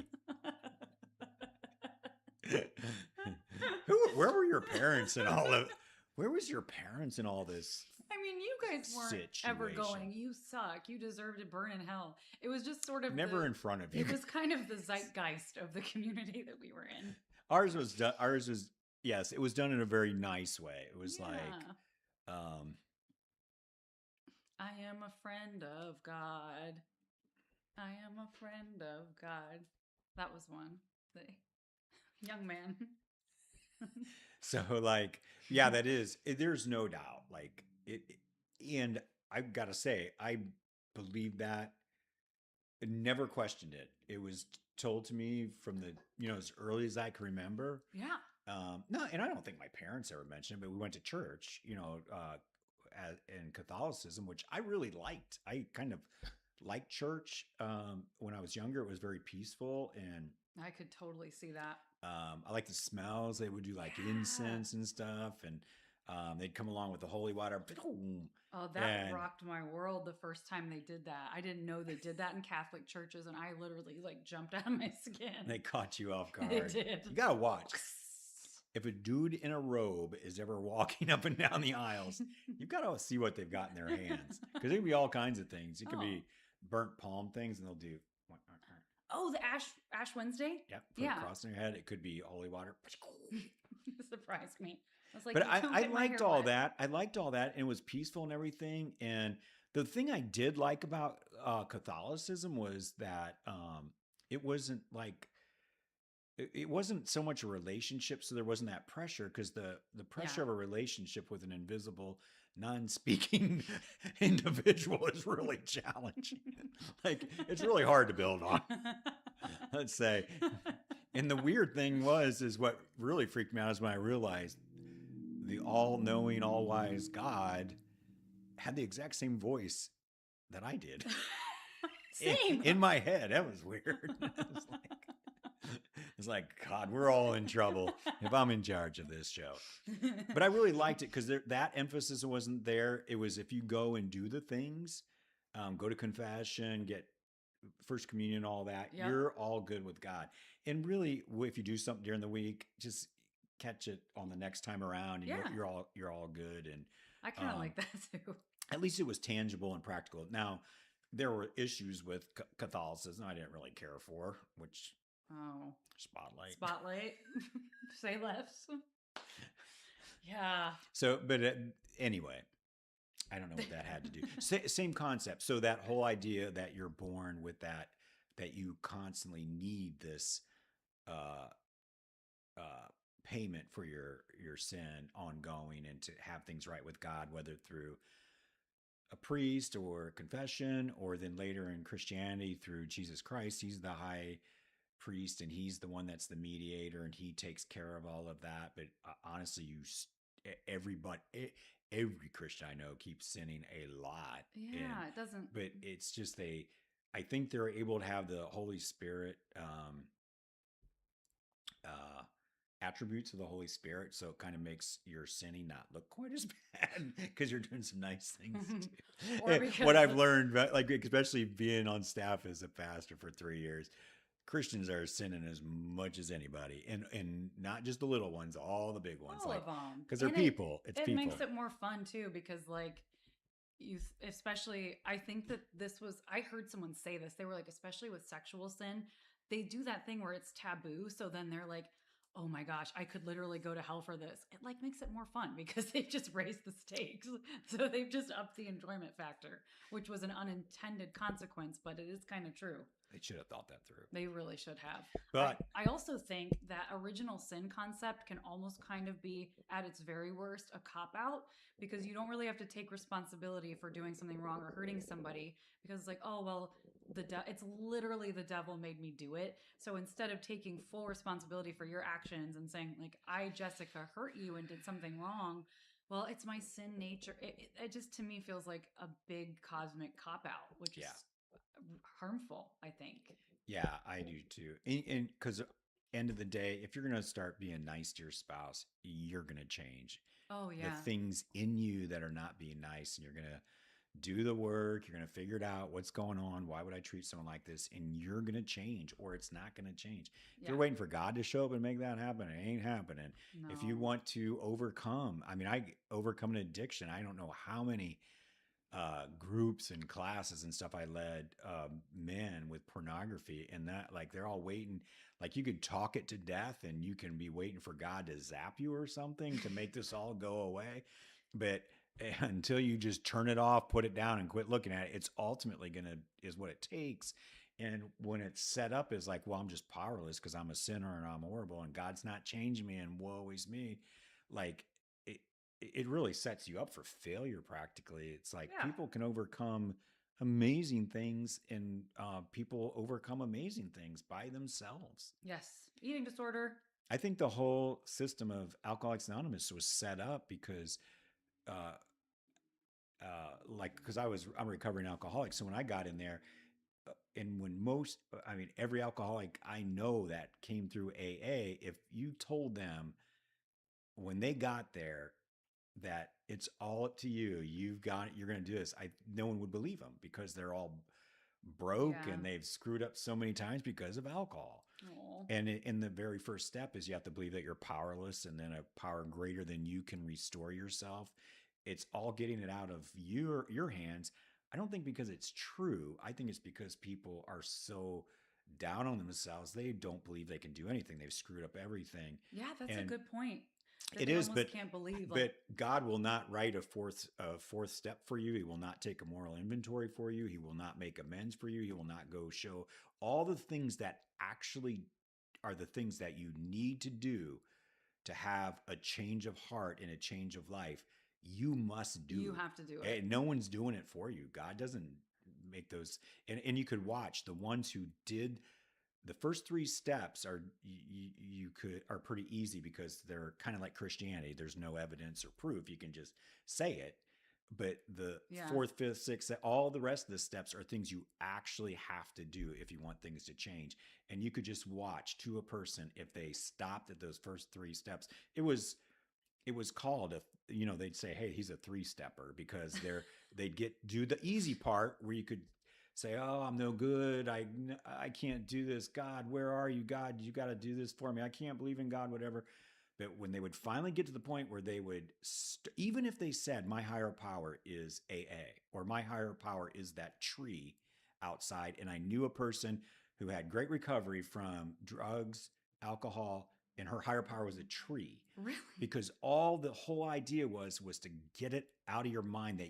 S1: Where were your parents in all of Where was your parents in all this?
S2: I mean, you guys weren't ever going, "You suck. You deserve to burn in hell." It was just sort of
S1: Never in front of you.
S2: It was kind of the zeitgeist of the community that we were in.
S1: Ours was yes, it was done in a very nice way. It was like
S2: I am a friend of God. I am a friend of God. That was one. The young man.
S1: so like yeah, that is there's no doubt like it, and I've got to say I believe that. I never questioned it. It was told to me from the as early as I can remember.
S2: Yeah.
S1: No, and I don't think my parents ever mentioned it, but we went to church, in Catholicism, which I really liked. I kind of liked church when I was younger. It was very peaceful, and
S2: I could totally see that.
S1: I like the smells. They would do like incense and stuff, and they'd come along with the holy water.
S2: Oh, that rocked my world the first time they did that. I didn't know they did that in Catholic churches, and I literally like jumped out of my skin.
S1: They caught you off guard.
S2: They did.
S1: You gotta watch. If a dude in a robe is ever walking up and down the aisles, you've got to see what they've got in their hands, because it can be all kinds of things. It could be burnt palm things, and they'll do.
S2: Oh, the Ash Wednesday.
S1: Yep. Put it across their head. It could be holy water.
S2: Surprised me. I was like,
S1: but I liked all that. I liked all that, and it was peaceful and everything. And the thing I did like about Catholicism was that it wasn't like. It wasn't so much a relationship, so there wasn't that pressure, because the pressure of a relationship with an invisible, non-speaking individual is really challenging. Like, it's really hard to build on, let's say. And the weird thing is what really freaked me out is when I realized the all-knowing, all-wise God had the exact same voice that I did.
S2: Same.
S1: In my head. That was weird. It's like, God, we're all in trouble if I'm in charge of this show. But I really liked it because that emphasis wasn't there. It was, if you go and do the things, go to confession, get first communion, all that, you're all good with God. And really, if you do something during the week, just catch it on the next time around, and you're all good. And
S2: I kind of like that too.
S1: At least it was tangible and practical. Now, there were issues with Catholicism I didn't really care for, which...
S2: Oh.
S1: Spotlight.
S2: Say less. Yeah.
S1: So, but anyway, I don't know what that had to do. Same concept. So that whole idea that you're born with that you constantly need this payment for your sin ongoing, and to have things right with God, whether through a priest or confession, or then later in Christianity through Jesus Christ. He's the high priest, and he's the one that's the mediator, and he takes care of all of that. But honestly, everybody, every Christian I know keeps sinning a lot, and
S2: Yeah, it doesn't.
S1: but it's just they. I think they're able to have the Holy Spirit uh, attributes of the Holy Spirit, so it kind of makes your sinning not look quite as bad because you're doing some nice things
S2: Or
S1: too. What
S2: because
S1: I've learned, like especially being on staff as a pastor for 3 years, Christians are sinning as much as anybody, and not just the little ones, all the big ones,
S2: all
S1: like
S2: of them,
S1: because they're
S2: and it
S1: people. It's
S2: it
S1: people.
S2: makes it more fun too because like you especially I think that this was I heard someone say this. They were like, especially with sexual sin, they do that thing where it's taboo, so then they're like, oh my gosh, I could literally go to hell for this. It like makes it more fun because they've just raised the stakes. So they've just upped the enjoyment factor, which was an unintended consequence, but it is kind of true.
S1: They should have thought that through.
S2: They really should have.
S1: But
S2: I also think that original sin concept can almost kind of be, at its very worst, a cop out because you don't really have to take responsibility for doing something wrong or hurting somebody because it's like, oh, well, it's literally the devil made me do it. So instead of taking full responsibility for your actions and saying, like, I, Jessica, hurt you and did something wrong, well, it's my sin nature. It just to me feels like a big cosmic cop out, which is
S1: yeah,
S2: harmful, I think.
S1: yeah, I do too. And because end of the day, if you're gonna start being nice to your spouse, you're gonna change
S2: Oh,
S1: the
S2: yeah.
S1: things in you that are not being nice, and you're gonna do the work. You're gonna figure it out. What's going on? Why would I treat someone like this? And you're gonna change, or it's not gonna change. If you're
S2: Yeah.
S1: waiting for God to show up and make that happen, it ain't happening. If you
S2: No.
S1: want to overcome, I mean, I overcome an addiction. I don't know how many groups and classes and stuff I led men with pornography, and that like they're all waiting. Like you could talk it to death, and you can be waiting for God to zap you or something to make this all go away. But until you just turn it off, put it down, and quit looking at it, it's ultimately gonna is what it takes. And when it's set up as like, well, I'm just powerless because I'm a sinner and I'm horrible, and God's not changing me, and woe is me, like it, it really sets you up for failure practically. It's like
S2: Yeah.
S1: people can overcome amazing things, and people overcome amazing things by themselves.
S2: Yes. Eating disorder.
S1: I think the whole system of Alcoholics Anonymous was set up because uh, like because I'm a recovering alcoholic, so when I got in there, and when most I mean every alcoholic I know that came through AA, if you told them when they got there that it's all up to you, you've got it, you're going to do this, I no one would believe them because they're all broke
S2: Yeah.
S1: and they've screwed up so many times because of alcohol.
S2: Oh.
S1: And in the very first step is you have to believe that you're powerless, and then a power greater than you can restore yourself. It's all getting it out of your hands. I don't think because it's true. I think it's because people are so down on themselves. They don't believe they can do anything. They've screwed up everything.
S2: Yeah, that's a
S1: And
S2: good point. That
S1: it
S2: they
S1: is,
S2: almost can't believe like
S1: but God will not write a fourth step for you. He will not take a moral inventory for you. He will not make amends for you. He will not go show all the things that actually are the things that you need to do to have a change of heart and a change of life. You must
S2: you
S1: do.
S2: have to do it.
S1: And no one's doing it for you. God doesn't make those. And you could watch the ones who did the first three steps are you could are pretty easy because they're kind of like Christianity. There's no evidence or proof. You can just say it. But the
S2: Yeah.
S1: fourth, fifth, sixth, all the rest of the steps are things you actually have to do if you want things to change. And you could just watch to a person if they stopped at those first three steps. It was called a they'd say, hey, he's a three stepper because they'd get do the easy part where you could say, oh, I'm no good, I can't do this, God, where are you, God, you got to do this for me, I can't believe in God, whatever. But when they would finally get to the point where they would even if they said my higher power is AA or my higher power is that tree outside, and I knew a person who had great recovery from drugs, alcohol, and her higher power was a tree,
S2: Really?
S1: because all the whole idea was to get it out of your mind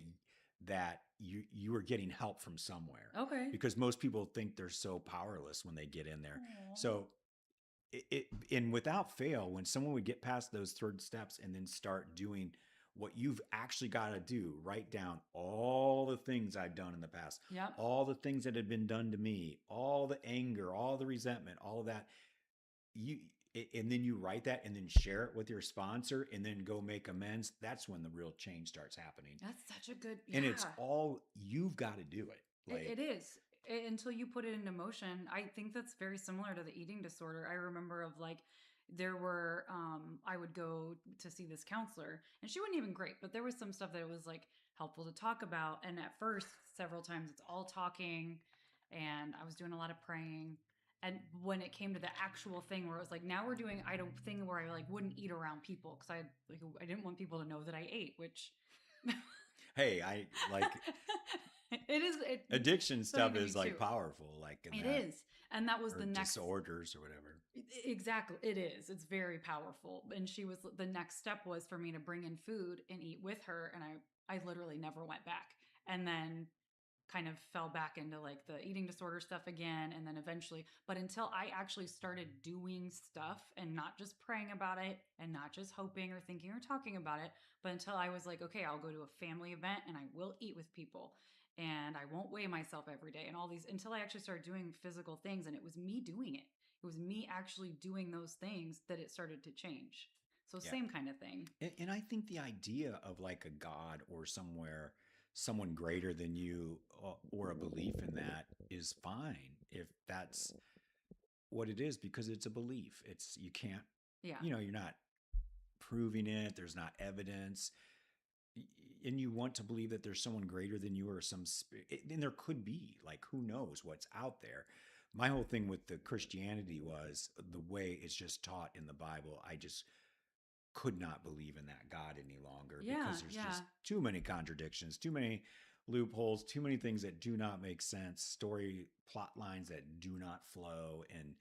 S1: that you were getting help from somewhere,
S2: Okay.
S1: because most people think they're so powerless when they get in there.
S2: Aw.
S1: So and without fail, when someone would get past those third steps and then start doing what you've actually got to do, write down all the things I've done in the past,
S2: Yep.
S1: all the things that had been done to me, all the anger, all the resentment, all of that. You and then you write that and then share it with your sponsor and then go make amends. That's when the real change starts happening.
S2: That's such a good,
S1: And it's
S2: yeah.
S1: all you've got to do it.
S2: It
S1: Like,
S2: is. Until you put it into motion. I think that's very similar to the eating disorder. I remember of like there were I would go to see this counselor and she wasn't even great, but there was some stuff that it was like helpful to talk about. And at first, several times it's all talking and I was doing a lot of praying. And when it came to the actual thing where it was like now we're doing I don't thing where I like wouldn't eat around people because I didn't want people to know that I ate, which
S1: hey, I like
S2: it is it
S1: addiction
S2: something
S1: stuff
S2: to be
S1: is like
S2: true.
S1: powerful, like in
S2: It
S1: that,
S2: is. And that was
S1: or
S2: the next
S1: disorders or whatever.
S2: exactly it is. It's very powerful. And she was the next step was for me to bring in food and eat with her and I literally never went back. And then kind of fell back into like the eating disorder stuff again and then eventually but until I actually started doing stuff and not just praying about it and not just hoping or thinking or talking about it but until I was like okay I'll go to a family event and I will eat with people and I won't weigh myself every day and all these until I actually started doing physical things and it was me doing it. It was me actually doing those things that it started to change. So
S1: Yeah.
S2: same kind of thing.
S1: And I think the idea of like a God or somewhere, someone greater than you, or a belief in that is fine if that's what it is, because it's a belief. It's, you can't,
S2: Yeah.
S1: you're not proving it, there's not evidence. And you want to believe that there's someone greater than you or some spirit, and there could be, like, who knows what's out there. My whole thing with the Christianity was the way it's just taught in the Bible. I just could not believe in that God any longer
S2: Yeah,
S1: because there's
S2: yeah.
S1: just too many contradictions, too many loopholes, too many things that do not make sense, story plot lines that do not flow, and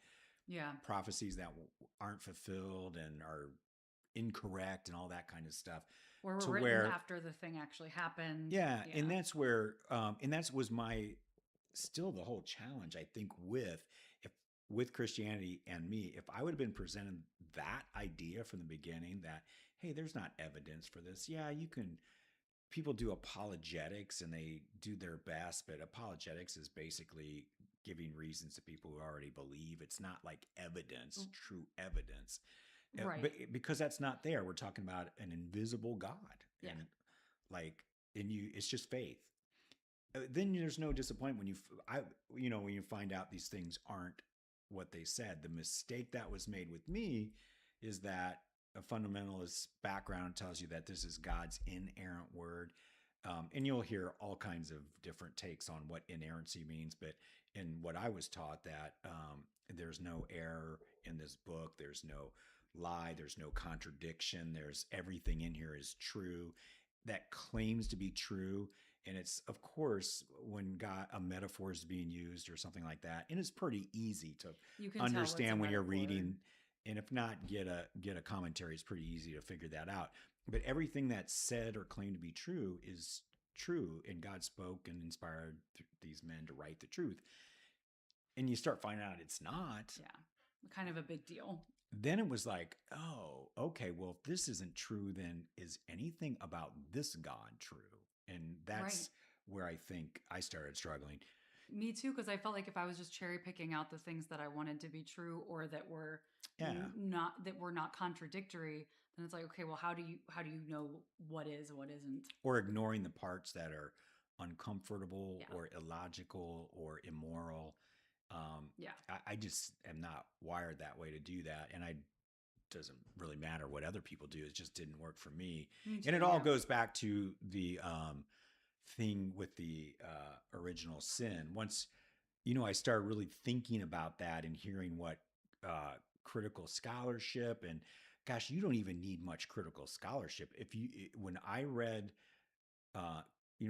S2: Yeah.
S1: prophecies that aren't fulfilled and are incorrect and all that kind of stuff.
S2: Or were
S1: To
S2: written
S1: where,
S2: after the thing actually happened.
S1: yeah, and
S2: Yeah.
S1: that's where, and that was my still the whole challenge, I think, if with Christianity and me, if I would have been presented that idea from the beginning that, hey, there's not evidence for this. Yeah, you can, people do apologetics and they do their best, but apologetics is basically giving reasons to people who already believe. It's not like evidence, true evidence.
S2: Right.
S1: But because that's not there, we're talking about an invisible God.
S2: Yeah.
S1: And like, and you, it's just faith. Then there's no disappointment when when you find out these things aren't what they said. The mistake that was made with me is that a fundamentalist background tells you that this is God's inerrant word. And you'll hear all kinds of different takes on what inerrancy means. But in what I was taught, that there's no error in this book, there's no lie, there's no contradiction, there's everything in here is true, that claims to be true. And it's, of course, when God, a metaphor is being used or something like that, and it's pretty easy to
S2: You can tell it's a
S1: understand when you're
S2: metaphor.
S1: reading, and if not, get a commentary. It's pretty easy to figure that out. But everything that's said or claimed to be true is true, and God spoke and inspired these men to write the truth. And you start finding out it's not.
S2: Yeah. Kind of a big deal.
S1: Then it was like, oh, okay, well, if this isn't true, then is anything about this God true? And
S2: Right.
S1: that's where I think I started struggling.
S2: Me too, because I felt like if I was just cherry picking out the things that I wanted to be true or that were
S1: Yeah.
S2: not contradictory, then it's like, okay, well, how do you know what is what isn't?
S1: Or ignoring the parts that are uncomfortable
S2: Yeah.
S1: or illogical or immoral.
S2: Yeah.
S1: I just am not wired that way to do that. And I doesn't really matter what other people do. It just didn't work for me.
S2: Me
S1: And
S2: too.
S1: it all
S2: Yeah.
S1: goes back to the thing with the original sin. Once, I started really thinking about that and hearing what critical scholarship, and gosh, you don't even need much critical scholarship. When I read, uh,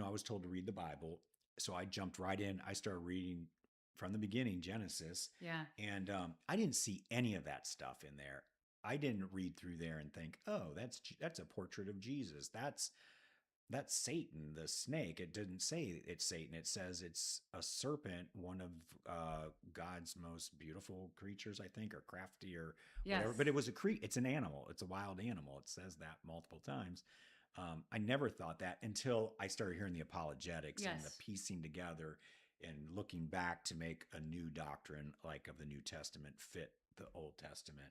S1: I was told to read the Bible. So I jumped right in. I started reading from the beginning, Genesis,
S2: Yeah.
S1: and I didn't see any of that stuff in there. I didn't read through there and think, oh, that's a portrait of Jesus. That's Satan, the snake. It didn't say it's Satan. It says it's a serpent, one of God's most beautiful creatures, I think, or crafty or
S2: Yes.
S1: whatever. But it's an animal. It's a wild animal. It says that multiple times. I never thought that until I started hearing the apologetics and the
S2: Yes,
S1: piecing together and looking back to make a new doctrine like of the New Testament fit the Old Testament.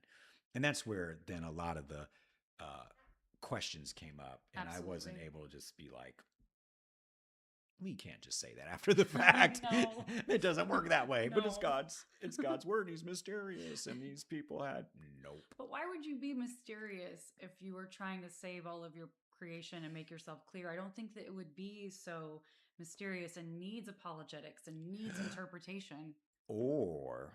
S1: And that's where then a lot of the uh, questions came up, and I wasn't
S2: absolutely.
S1: able to just be like, we can't just say that after the fact.
S2: No,
S1: It doesn't work that way. But
S2: no.
S1: it's God's word. He's mysterious, and these people had nope.
S2: But why would you be mysterious if you were trying to save all of your creation and make yourself clear? I don't think that it would be so mysterious and needs apologetics and needs interpretation.
S1: Or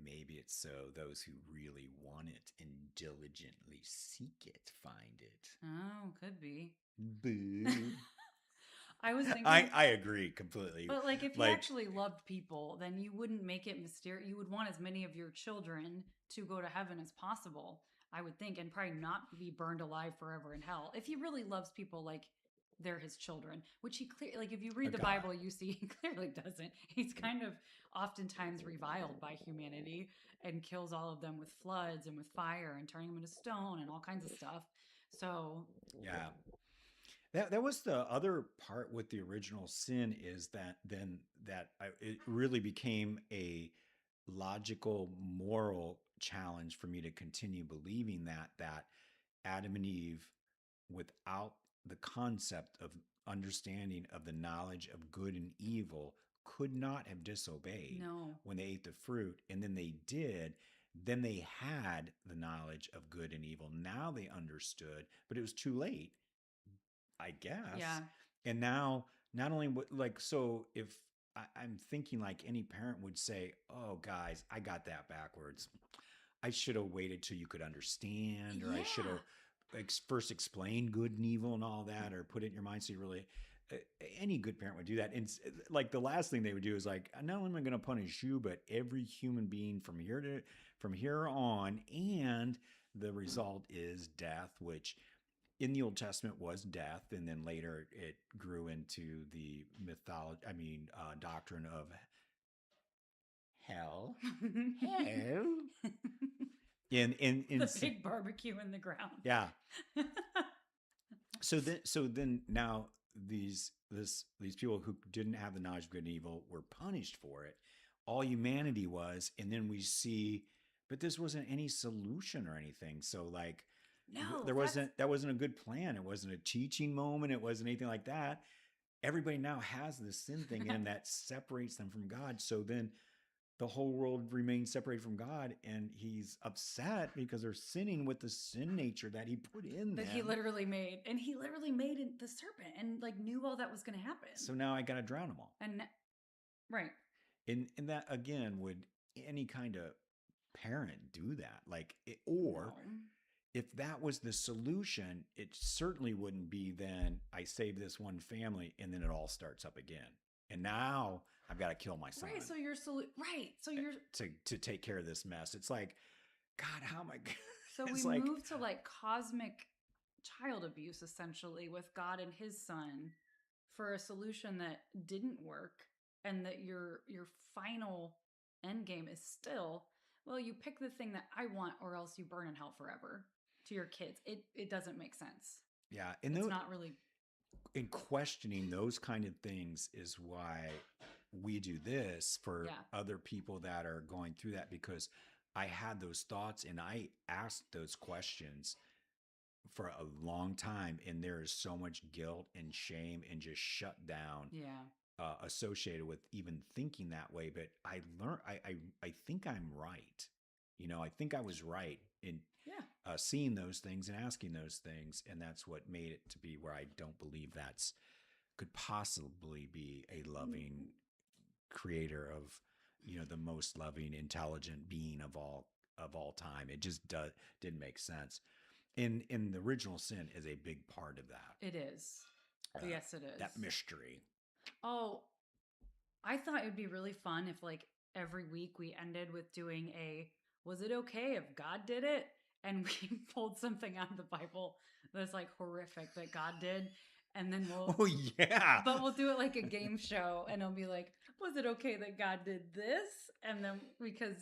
S1: maybe it's so those who really want it and diligently seek it find it.
S2: Oh, could be.
S1: Boo.
S2: I was thinking,
S1: I agree completely.
S2: but like if you
S1: Like,
S2: actually loved people, then you wouldn't make it mysterious. You would want as many of your children to go to heaven as possible, I would think, and probably not be burned alive forever in hell. If he really loves people like they're his children, which he clearly, like if you
S1: a
S2: read the
S1: God.
S2: Bible, you see he clearly doesn't. He's kind of oftentimes reviled by humanity and kills all of them with floods and with fire and turning them into stone and all kinds of stuff. So,
S1: Yeah. That was the other part with the original sin is that then it really became a logical moral challenge for me to continue believing that Adam and Eve, without the concept of understanding of the knowledge of good and evil, could not have disobeyed
S2: no.
S1: when they ate the fruit, and then they did. Then they had the knowledge of good and evil. Now they understood, but it was too late, I
S2: Yeah.
S1: guess. And now, not only like, so if I'm thinking like any parent would say, "Oh, guys, I got that backwards. I should have waited till you could understand, or I should
S2: Yeah.
S1: have first explained good and evil and all that, or put it in your mind so you really." Uh, any good parent would do that. And like the last thing they would do is like, not only am I going to punish you, but every human being from here on, and the result is death, which in the Old Testament was death, and then later it grew into the mythology. I mean, doctrine of hell. Hell. In
S2: The big barbecue in the ground.
S1: yeah. So then now these people who didn't have the knowledge of good and evil were punished for it. All humanity was, and then we see, but this wasn't any solution or anything. So like
S2: No,
S1: there
S2: that's
S1: wasn't that wasn't a good plan. It wasn't a teaching moment. It wasn't anything like that. Everybody now has this sin thing in them that separates them from God. So then the whole world remains separated from God, and he's upset because they're sinning with the sin nature that he put in
S2: that he
S1: them.
S2: literally made. And he literally made the serpent and like knew all that was going to happen.
S1: So now I got to drown them all.
S2: And right.
S1: And that again, would any kind of parent do that? Like,
S2: No.
S1: or if that was the solution, it certainly wouldn't be then I save this one family and then it all starts up again. And now I've got to kill my son
S2: Right. So you're right. So you're
S1: to take care of this mess. It's like, God, how am I?
S2: so we
S1: It's like,
S2: moved to like cosmic child abuse essentially with God and his son for a solution that didn't work, and that your final end game is still, well, you pick the thing that I want or else you burn in hell forever to your kids. It doesn't make sense.
S1: yeah. And
S2: It's not really.
S1: in questioning those kind of things is why we do this for
S2: Yeah.
S1: other people that are going through that, because I had those thoughts and I asked those questions for a long time, and there is so much guilt and shame and just shut down
S2: Yeah.
S1: associated with even thinking that way. But I learned I think I'm right. I think I was right in
S2: Yeah.
S1: seeing those things and asking those things, and that's what made it to be where I don't believe that's could possibly be a loving creator of the most loving intelligent being of all time. It just didn't make sense. In the original sin is a big part of that.
S2: It is. Yes, it is.
S1: That mystery.
S2: Oh, I thought it would be really fun if like every week we ended with doing a was it okay if God did it? And we pulled something out of the Bible that's like horrific that God did. And then
S1: Oh yeah.
S2: we'll do it like a game show, and it'll be like, was it okay that God did this? And then because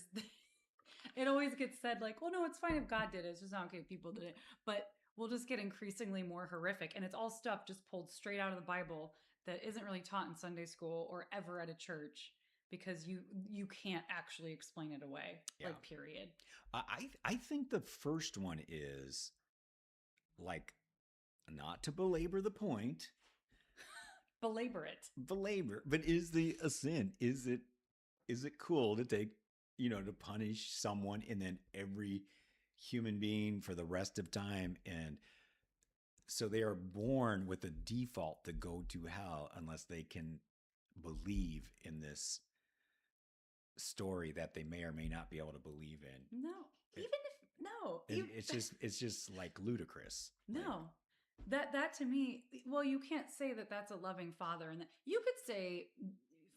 S2: it always gets said like, well, no, it's fine if God did it. It's just not okay if people did it. But will just get increasingly more horrific. And it's all stuff just pulled straight out of the Bible that isn't really taught in Sunday school or ever at a church because you can't actually explain it away.
S1: Yeah.
S2: Like, period.
S1: I think the first one is like, not to belabor the point,
S2: Belabor it.
S1: but is the a sin? Is it cool to take, to punish someone and then every human being for the rest of time, and so they are born with a default to go to hell unless they can believe in this story that they may or may not be able to believe in.
S2: No.
S1: It's just like ludicrous.
S2: No.
S1: Like,
S2: That to me, well, you can't say that that's a loving father, and that you could say,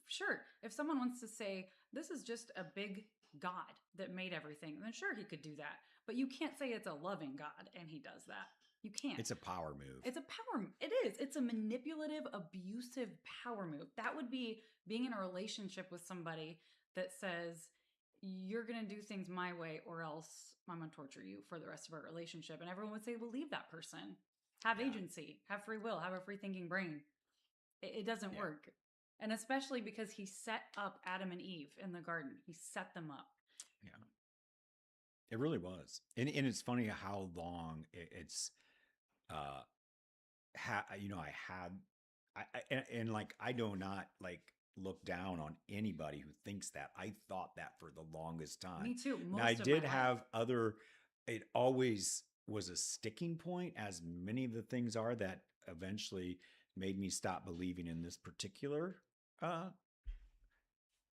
S2: sure, if someone wants to say this is just a big God that made everything, then sure, he could do that. But you can't say it's a loving God and he does that. You can't.
S1: it's a power move.
S2: It's a power. It is. It's a manipulative, abusive power move. That would be being in a relationship with somebody that says, you're going to do things my way or else I'm going to torture you for the rest of our relationship. And everyone would say, well, leave that person. Have
S1: Yeah.
S2: agency, have free will, have a free thinking brain. It doesn't
S1: Yeah.
S2: work. And especially because he set up Adam and Eve in the garden. He set them up.
S1: Yeah. It really was. And it's funny how long it's and like, I do not like look down on anybody who thinks that. I thought that for the longest time.
S2: Me too.
S1: Now, I did have it always was a sticking point, as many of the things are, that eventually made me stop believing in this particular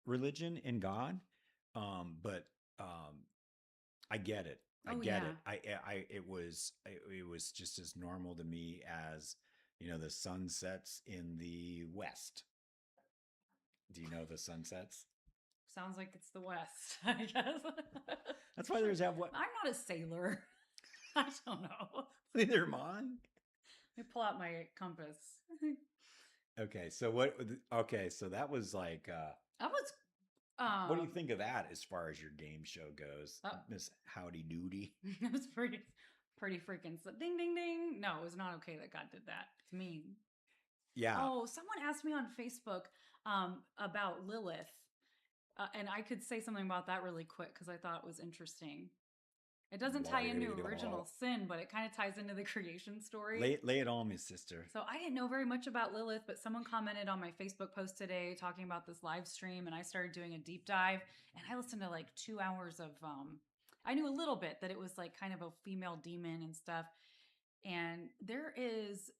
S1: religion and God. But I get it. I get it. It was just as normal to me as, the sun sets in the west. Do you know the sunsets?
S2: Sounds like it's the West, I guess.
S1: That's why there's that. What?
S2: I'm not a sailor. I don't know.
S1: Neither am I.
S2: Let me pull out my compass.
S1: Okay, so what? Okay, so that was like.
S2: That was.
S1: What do you think of that as far as your game show goes, Miss Howdy Doody?
S2: It was pretty freaking. Ding ding ding. No, it was not okay that God did that. It's mean.
S1: Yeah.
S2: Oh, someone asked me on Facebook about Lilith, and I could say something about that really quick because I thought it was interesting. It doesn't tie into original sin, but it kind of ties into the creation story.
S1: Lay it on me, sister.
S2: So I didn't know very much about Lilith, but someone commented on my Facebook post today talking about this live stream, and I started doing a deep dive, and I listened to like 2 hours of, I knew a little bit that it was like kind of a female demon and stuff. And there is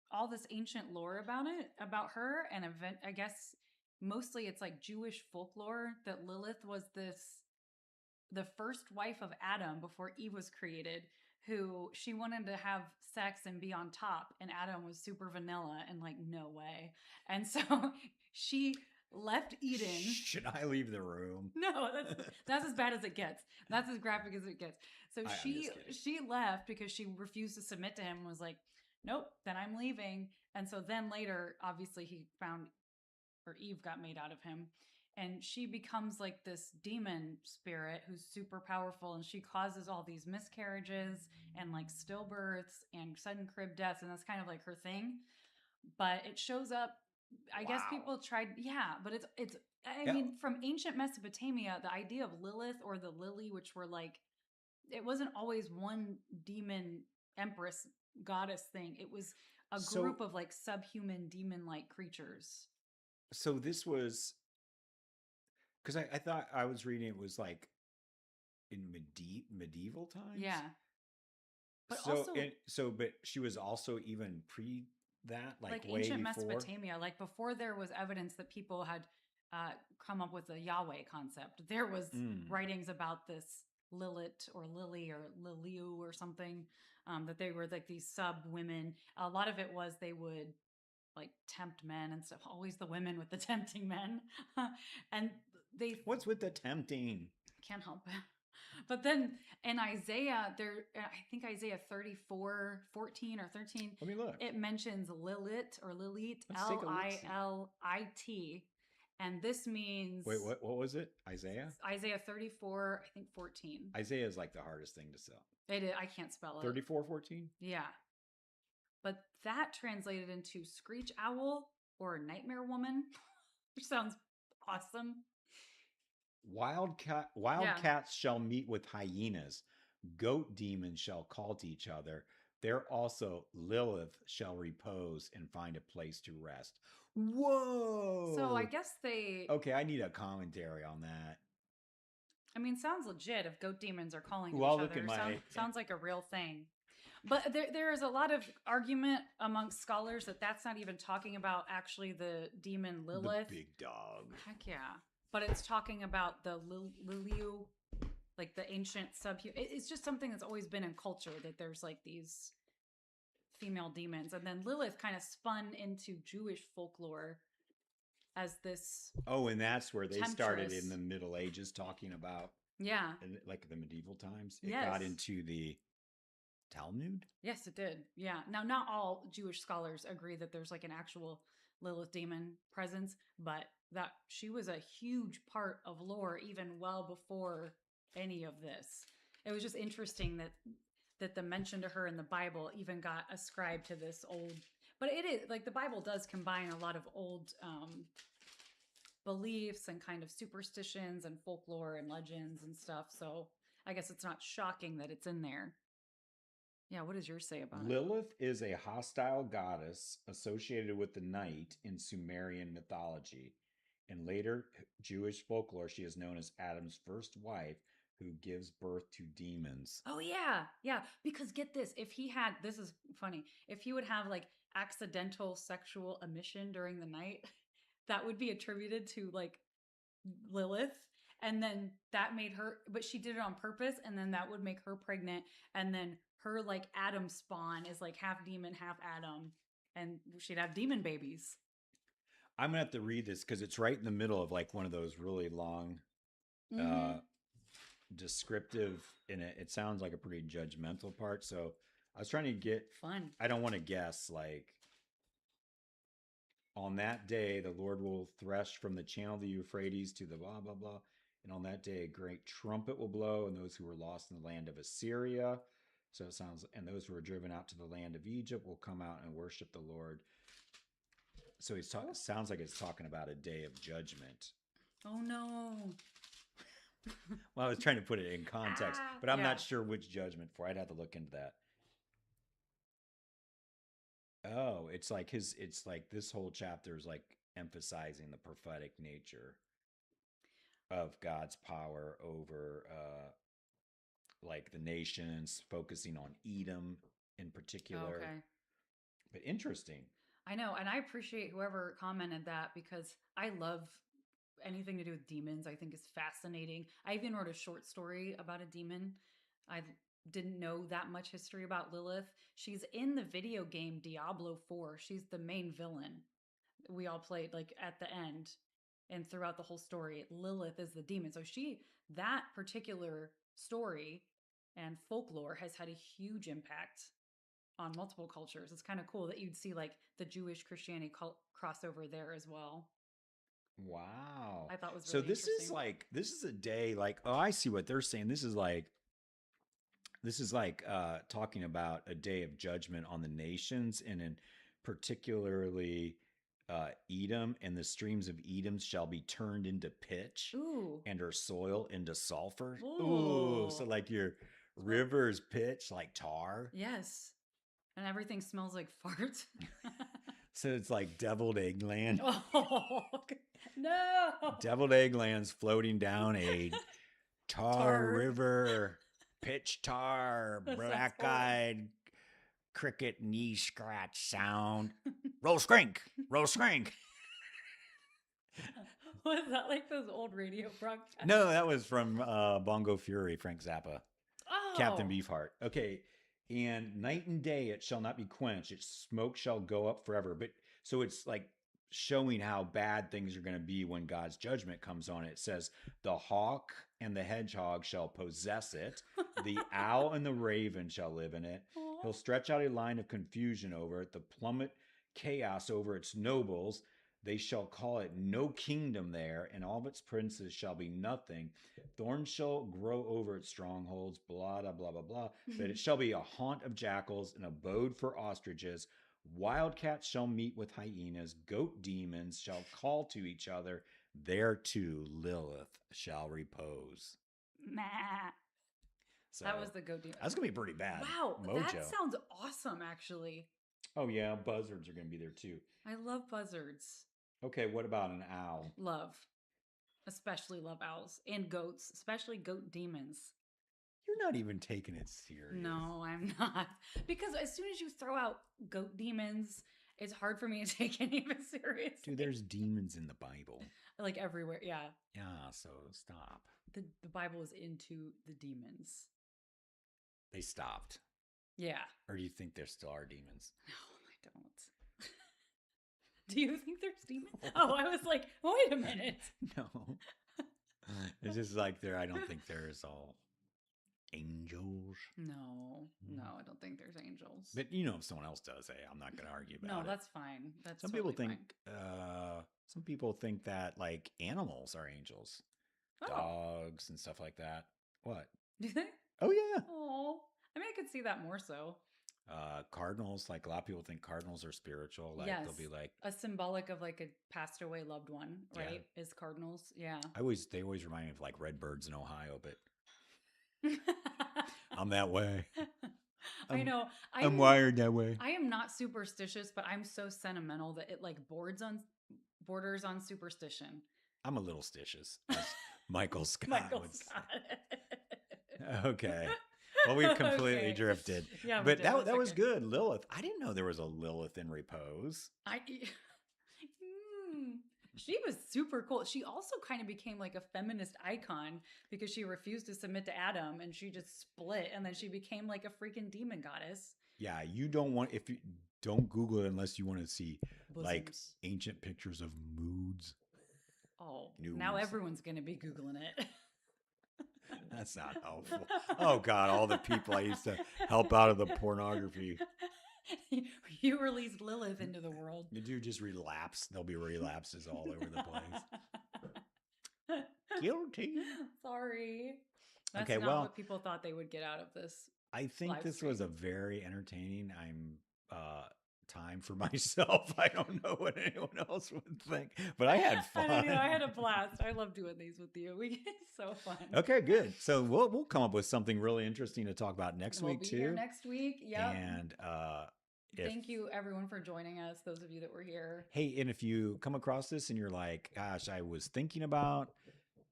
S2: all this ancient lore about it, about her, and I guess mostly it's like Jewish folklore that Lilith was the first wife of Adam before Eve was created, who she wanted to have sex and be on top, and Adam was super vanilla and like, no way. And so she left Eden.
S1: Should I leave the room?
S2: No, that's as bad as it gets. That's as graphic as it gets. So she left because she refused to submit to him and was like, nope, then I'm leaving. And so then later, obviously Eve got made out of him. And she becomes like this demon spirit who's super powerful, and she causes all these miscarriages and like stillbirths and sudden crib deaths, and that's kind of like her thing. But it shows up. I guess people tried, but it's. I mean, from ancient Mesopotamia, the idea of Lilith or the lily, which were like, it wasn't always one demon empress goddess thing. It was a group of like subhuman demon-like creatures.
S1: So this was. Because I thought I was reading it was like in medieval times.
S2: Yeah. But
S1: but she was also even pre that, like way
S2: ancient
S1: before?
S2: Mesopotamia, like before there was evidence that people had come up with the Yahweh concept. There was writings about this Lilith or Lily or Liliu or something, that they were like these sub women. A lot of it was they would like tempt men and stuff. Always the women with the tempting men. And
S1: what's with the tempting?
S2: Can't help it. But then in Isaiah, I think Isaiah 34, 14 or 13,
S1: let me look.
S2: It mentions Lilith or Lilith, Lilit. And this means...
S1: Wait, what was it? Isaiah?
S2: Isaiah 34, I think 14.
S1: Isaiah is like the hardest thing to sell.
S2: I can't spell it.
S1: 3414?
S2: Yeah. But that translated into screech owl or nightmare woman, which sounds awesome.
S1: Wild
S2: Yeah.
S1: cats shall meet with hyenas. Goat demons shall call to each other. There also Lilith shall repose and find a place to rest.
S2: So I
S1: Whoa.
S2: guess they,
S1: Okay, I need a commentary on that.
S2: I mean, sounds legit if goat demons are calling to
S1: Ooh,
S2: each
S1: I'll look at
S2: other.
S1: my
S2: Sounds like a real thing. But there is a lot of argument amongst scholars that that's not even talking about actually the demon
S1: the
S2: Lilith.
S1: big dog.
S2: Heck yeah. But it's talking about the Liliu, like the ancient subhuman. It's just something that's always been in culture that there's like these female demons. And then Lilith kind of spun into Jewish folklore as this
S1: Oh, and that's where they started in
S2: temptress.
S1: the Middle Ages talking about,
S2: Yeah.
S1: like the medieval times. It
S2: Yes.
S1: got into the Talmud.
S2: Yes, it did. Yeah. Now, not all Jewish scholars agree that there's like an actual Lilith demon presence, but that she was a huge part of lore even well before any of this. It was just interesting that the mention to her in the Bible even got ascribed to this old. But it is like the Bible does combine a lot of old beliefs and kind of superstitions and folklore and legends and stuff. So I guess it's not shocking that it's in there. Yeah, what does yours say about it?
S1: Lilith is a hostile goddess associated with the night in Sumerian mythology. In later Jewish folklore, she is known as Adam's first wife who gives birth to demons.
S2: Oh yeah, yeah. Because get this, if he had, this is funny, if he would have like accidental sexual emission during the night, that would be attributed to like Lilith. And then that made her, but she did it on purpose. And then that would make her pregnant. And then her like Adam spawn is like half demon, half Adam. And she'd have demon babies.
S1: I'm gonna have to read this because it's right in the middle of like one of those really long,
S2: Mm-hmm.
S1: uh, descriptive, and it sounds like a pretty judgmental part. So I was trying to get.
S2: Fun.
S1: I don't want to guess like on that day, the Lord will thresh from the channel of the Euphrates to the blah, blah, blah. And on that day, a great trumpet will blow, and those who were lost in the land of Assyria. So it sounds, and those who were driven out to the land of Egypt will come out and worship the Lord. So sounds like it's talking about a day of judgment.
S2: Oh no.
S1: Well, I was trying to put it in context, but I'm
S2: Yeah.
S1: not sure which judgment for. I'd have to look into that. Oh, it's like this whole chapter is like emphasizing the prophetic nature of God's power over like the nations, focusing on Edom in
S2: Oh,
S1: particular.
S2: okay.
S1: But interesting.
S2: I know, and I appreciate whoever commented that because I love anything to do with demons. I think is fascinating. I even wrote a short story about a demon. I didn't know that much history about Lilith. She's in the video game Diablo 4. She's the main villain. We all played like at the end and throughout the whole story. Lilith is the demon. So that particular story and folklore has had a huge impact on multiple cultures. It's kind of cool that you'd see like the Jewish Christianity crossover there as well.
S1: Wow.
S2: I thought was
S1: So
S2: really interesting.
S1: this is a day like, oh, I see what they're saying. This is like talking about a day of judgment on the nations, and in particularly Edom, and the streams of Edom shall be turned into pitch,
S2: Ooh.
S1: and her soil into sulfur. Ooh,
S2: Ooh.
S1: so like your rivers pitch like tar.
S2: Yes. And everything smells like fart.
S1: So it's like deviled eggland.
S2: Oh, no.
S1: Deviled egglands floating down a tar
S2: Tar.
S1: river, pitch tar,
S2: That sounds
S1: black
S2: horrible.
S1: eyed cricket knee scratch sound. Roll skrink, roll skrink.
S2: Was that like those old radio broadcasts?
S1: No, that was from Bongo Fury, Frank Zappa,
S2: Oh.
S1: Captain Beefheart. Okay, and night and day it shall not be quenched; its smoke shall go up forever. But so it's like showing how bad things are going to be when God's judgment comes on it. It says, "The hawk and the hedgehog shall possess it; the owl and the raven shall live in it.
S2: Aw.
S1: He'll stretch out a line of confusion over it, the plummet chaos over its nobles." They shall call it no kingdom there, and all of its princes shall be nothing. Thorns shall grow over its strongholds, blah, blah, blah, blah, blah. But it shall be a haunt of jackals, an abode for ostriches. Wildcats shall meet with hyenas. Goat demons shall call to each other. There too Lilith shall repose.
S2: Nah.
S1: So
S2: That was the goat demon.
S1: that's going to be pretty bad.
S2: Wow,
S1: mojo.
S2: that sounds awesome, actually.
S1: Oh, yeah, buzzards are going to be there too.
S2: I love buzzards.
S1: Okay, what about an owl?
S2: Love. Especially love owls. And goats, especially goat demons.
S1: You're not even taking it serious.
S2: No, I'm not. Because as soon as you throw out goat demons, it's hard for me to take any of it seriously.
S1: Dude, there's demons in the Bible.
S2: Like everywhere, yeah.
S1: Yeah, so stop.
S2: The Bible is into the demons.
S1: They stopped.
S2: Yeah.
S1: Or do you think there still are demons?
S2: No, I don't. Do you think there's demons? Oh, I was like, wait a minute.
S1: No. It's just like there. I don't think there's all angels.
S2: No, I don't think there's angels.
S1: But you know, if someone else does, hey, I'm not going to argue about it.
S2: No, that's fine. That's
S1: some
S2: totally
S1: people think. Some people think that like animals are angels, dogs and stuff like that. What?
S2: Do they?
S1: Oh yeah.
S2: Oh, I mean, I could see that more so.
S1: Cardinals, like a lot of people think cardinals are spiritual. Like they'll be like
S2: a symbolic of like a passed away loved one, right? Yeah. Is cardinals, yeah.
S1: They always remind me of like red birds in Ohio, but I'm that way.
S2: I know.
S1: I'm wired that way.
S2: I am not superstitious, but I'm so sentimental that it like borders on superstition.
S1: I'm a little stitious, as Michael Scott
S2: Michael
S1: would
S2: Scott.
S1: Say. Okay. Well, we completely drifted. Yeah, but that was good. Lilith. I didn't know there was a Lilith in repose.
S2: She was super cool. She also kind of became like a feminist icon because she refused to submit to Adam and she just split and then she became like a freaking demon goddess.
S1: Yeah, you don't Google it unless you want to see like ancient pictures of moods.
S2: Oh, now everyone's going to be Googling it.
S1: That's not helpful. Oh God, all the people I used to help out of the pornography.
S2: You released Lilith into the world.
S1: You do just relapse. There'll be relapses all over the place. Guilty.
S2: Sorry. That's not what people thought they would get out of this.
S1: I think this was a very entertaining. Time for myself. I don't know what anyone else would think, but I had fun.
S2: I don't know. I had a blast. I love doing these with you. It's so fun.
S1: Okay, good. So we'll come up with something really interesting to talk about next week too.
S2: We'll be here next week. Yep.
S1: And
S2: thank you everyone for joining us. Those of you that were here.
S1: Hey, and if you come across this and you're like, "Gosh, I was thinking about,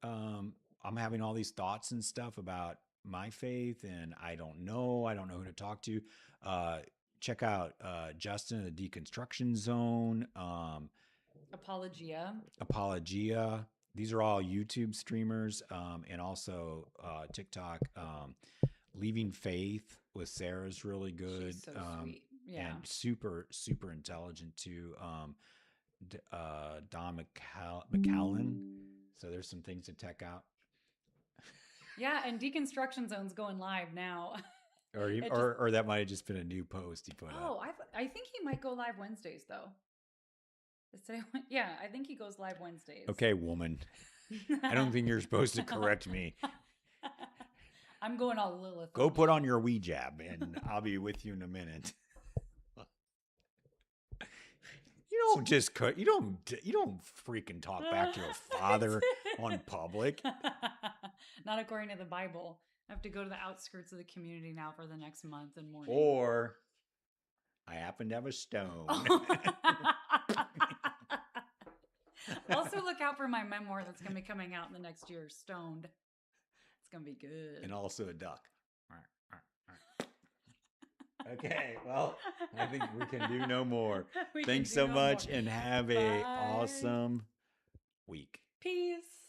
S1: I'm having all these thoughts and stuff about my faith, and I don't know who to talk to." Check out Justin at the Deconstruction Zone.
S2: Apologia.
S1: These are all YouTube streamers, and also TikTok. Leaving Faith with Sarah's really good.
S2: She's so sweet. Yeah.
S1: And super, super intelligent too. Don McCallan. So there's some things to check out.
S2: Yeah, and Deconstruction Zone's going live now.
S1: Or that might have just been a new post he put up.
S2: Oh, I think he might go live Wednesdays though. Yeah, I think he goes live Wednesdays.
S1: Okay, woman. I don't think you're supposed to correct me.
S2: I'm going all Lilith.
S1: Go put on your Ouija, and I'll be with you in a minute. You don't freaking talk back to your father on public.
S2: Not according to the Bible. I have to go to the outskirts of the community now for the next month and more.
S1: Or I happen to have a stone.
S2: Also look out for my memoir that's going to be coming out in the next year, Stoned. It's going to be good.
S1: And also a duck. Okay, well, I think we can do no more. Thanks so much and have an awesome week.
S2: Peace.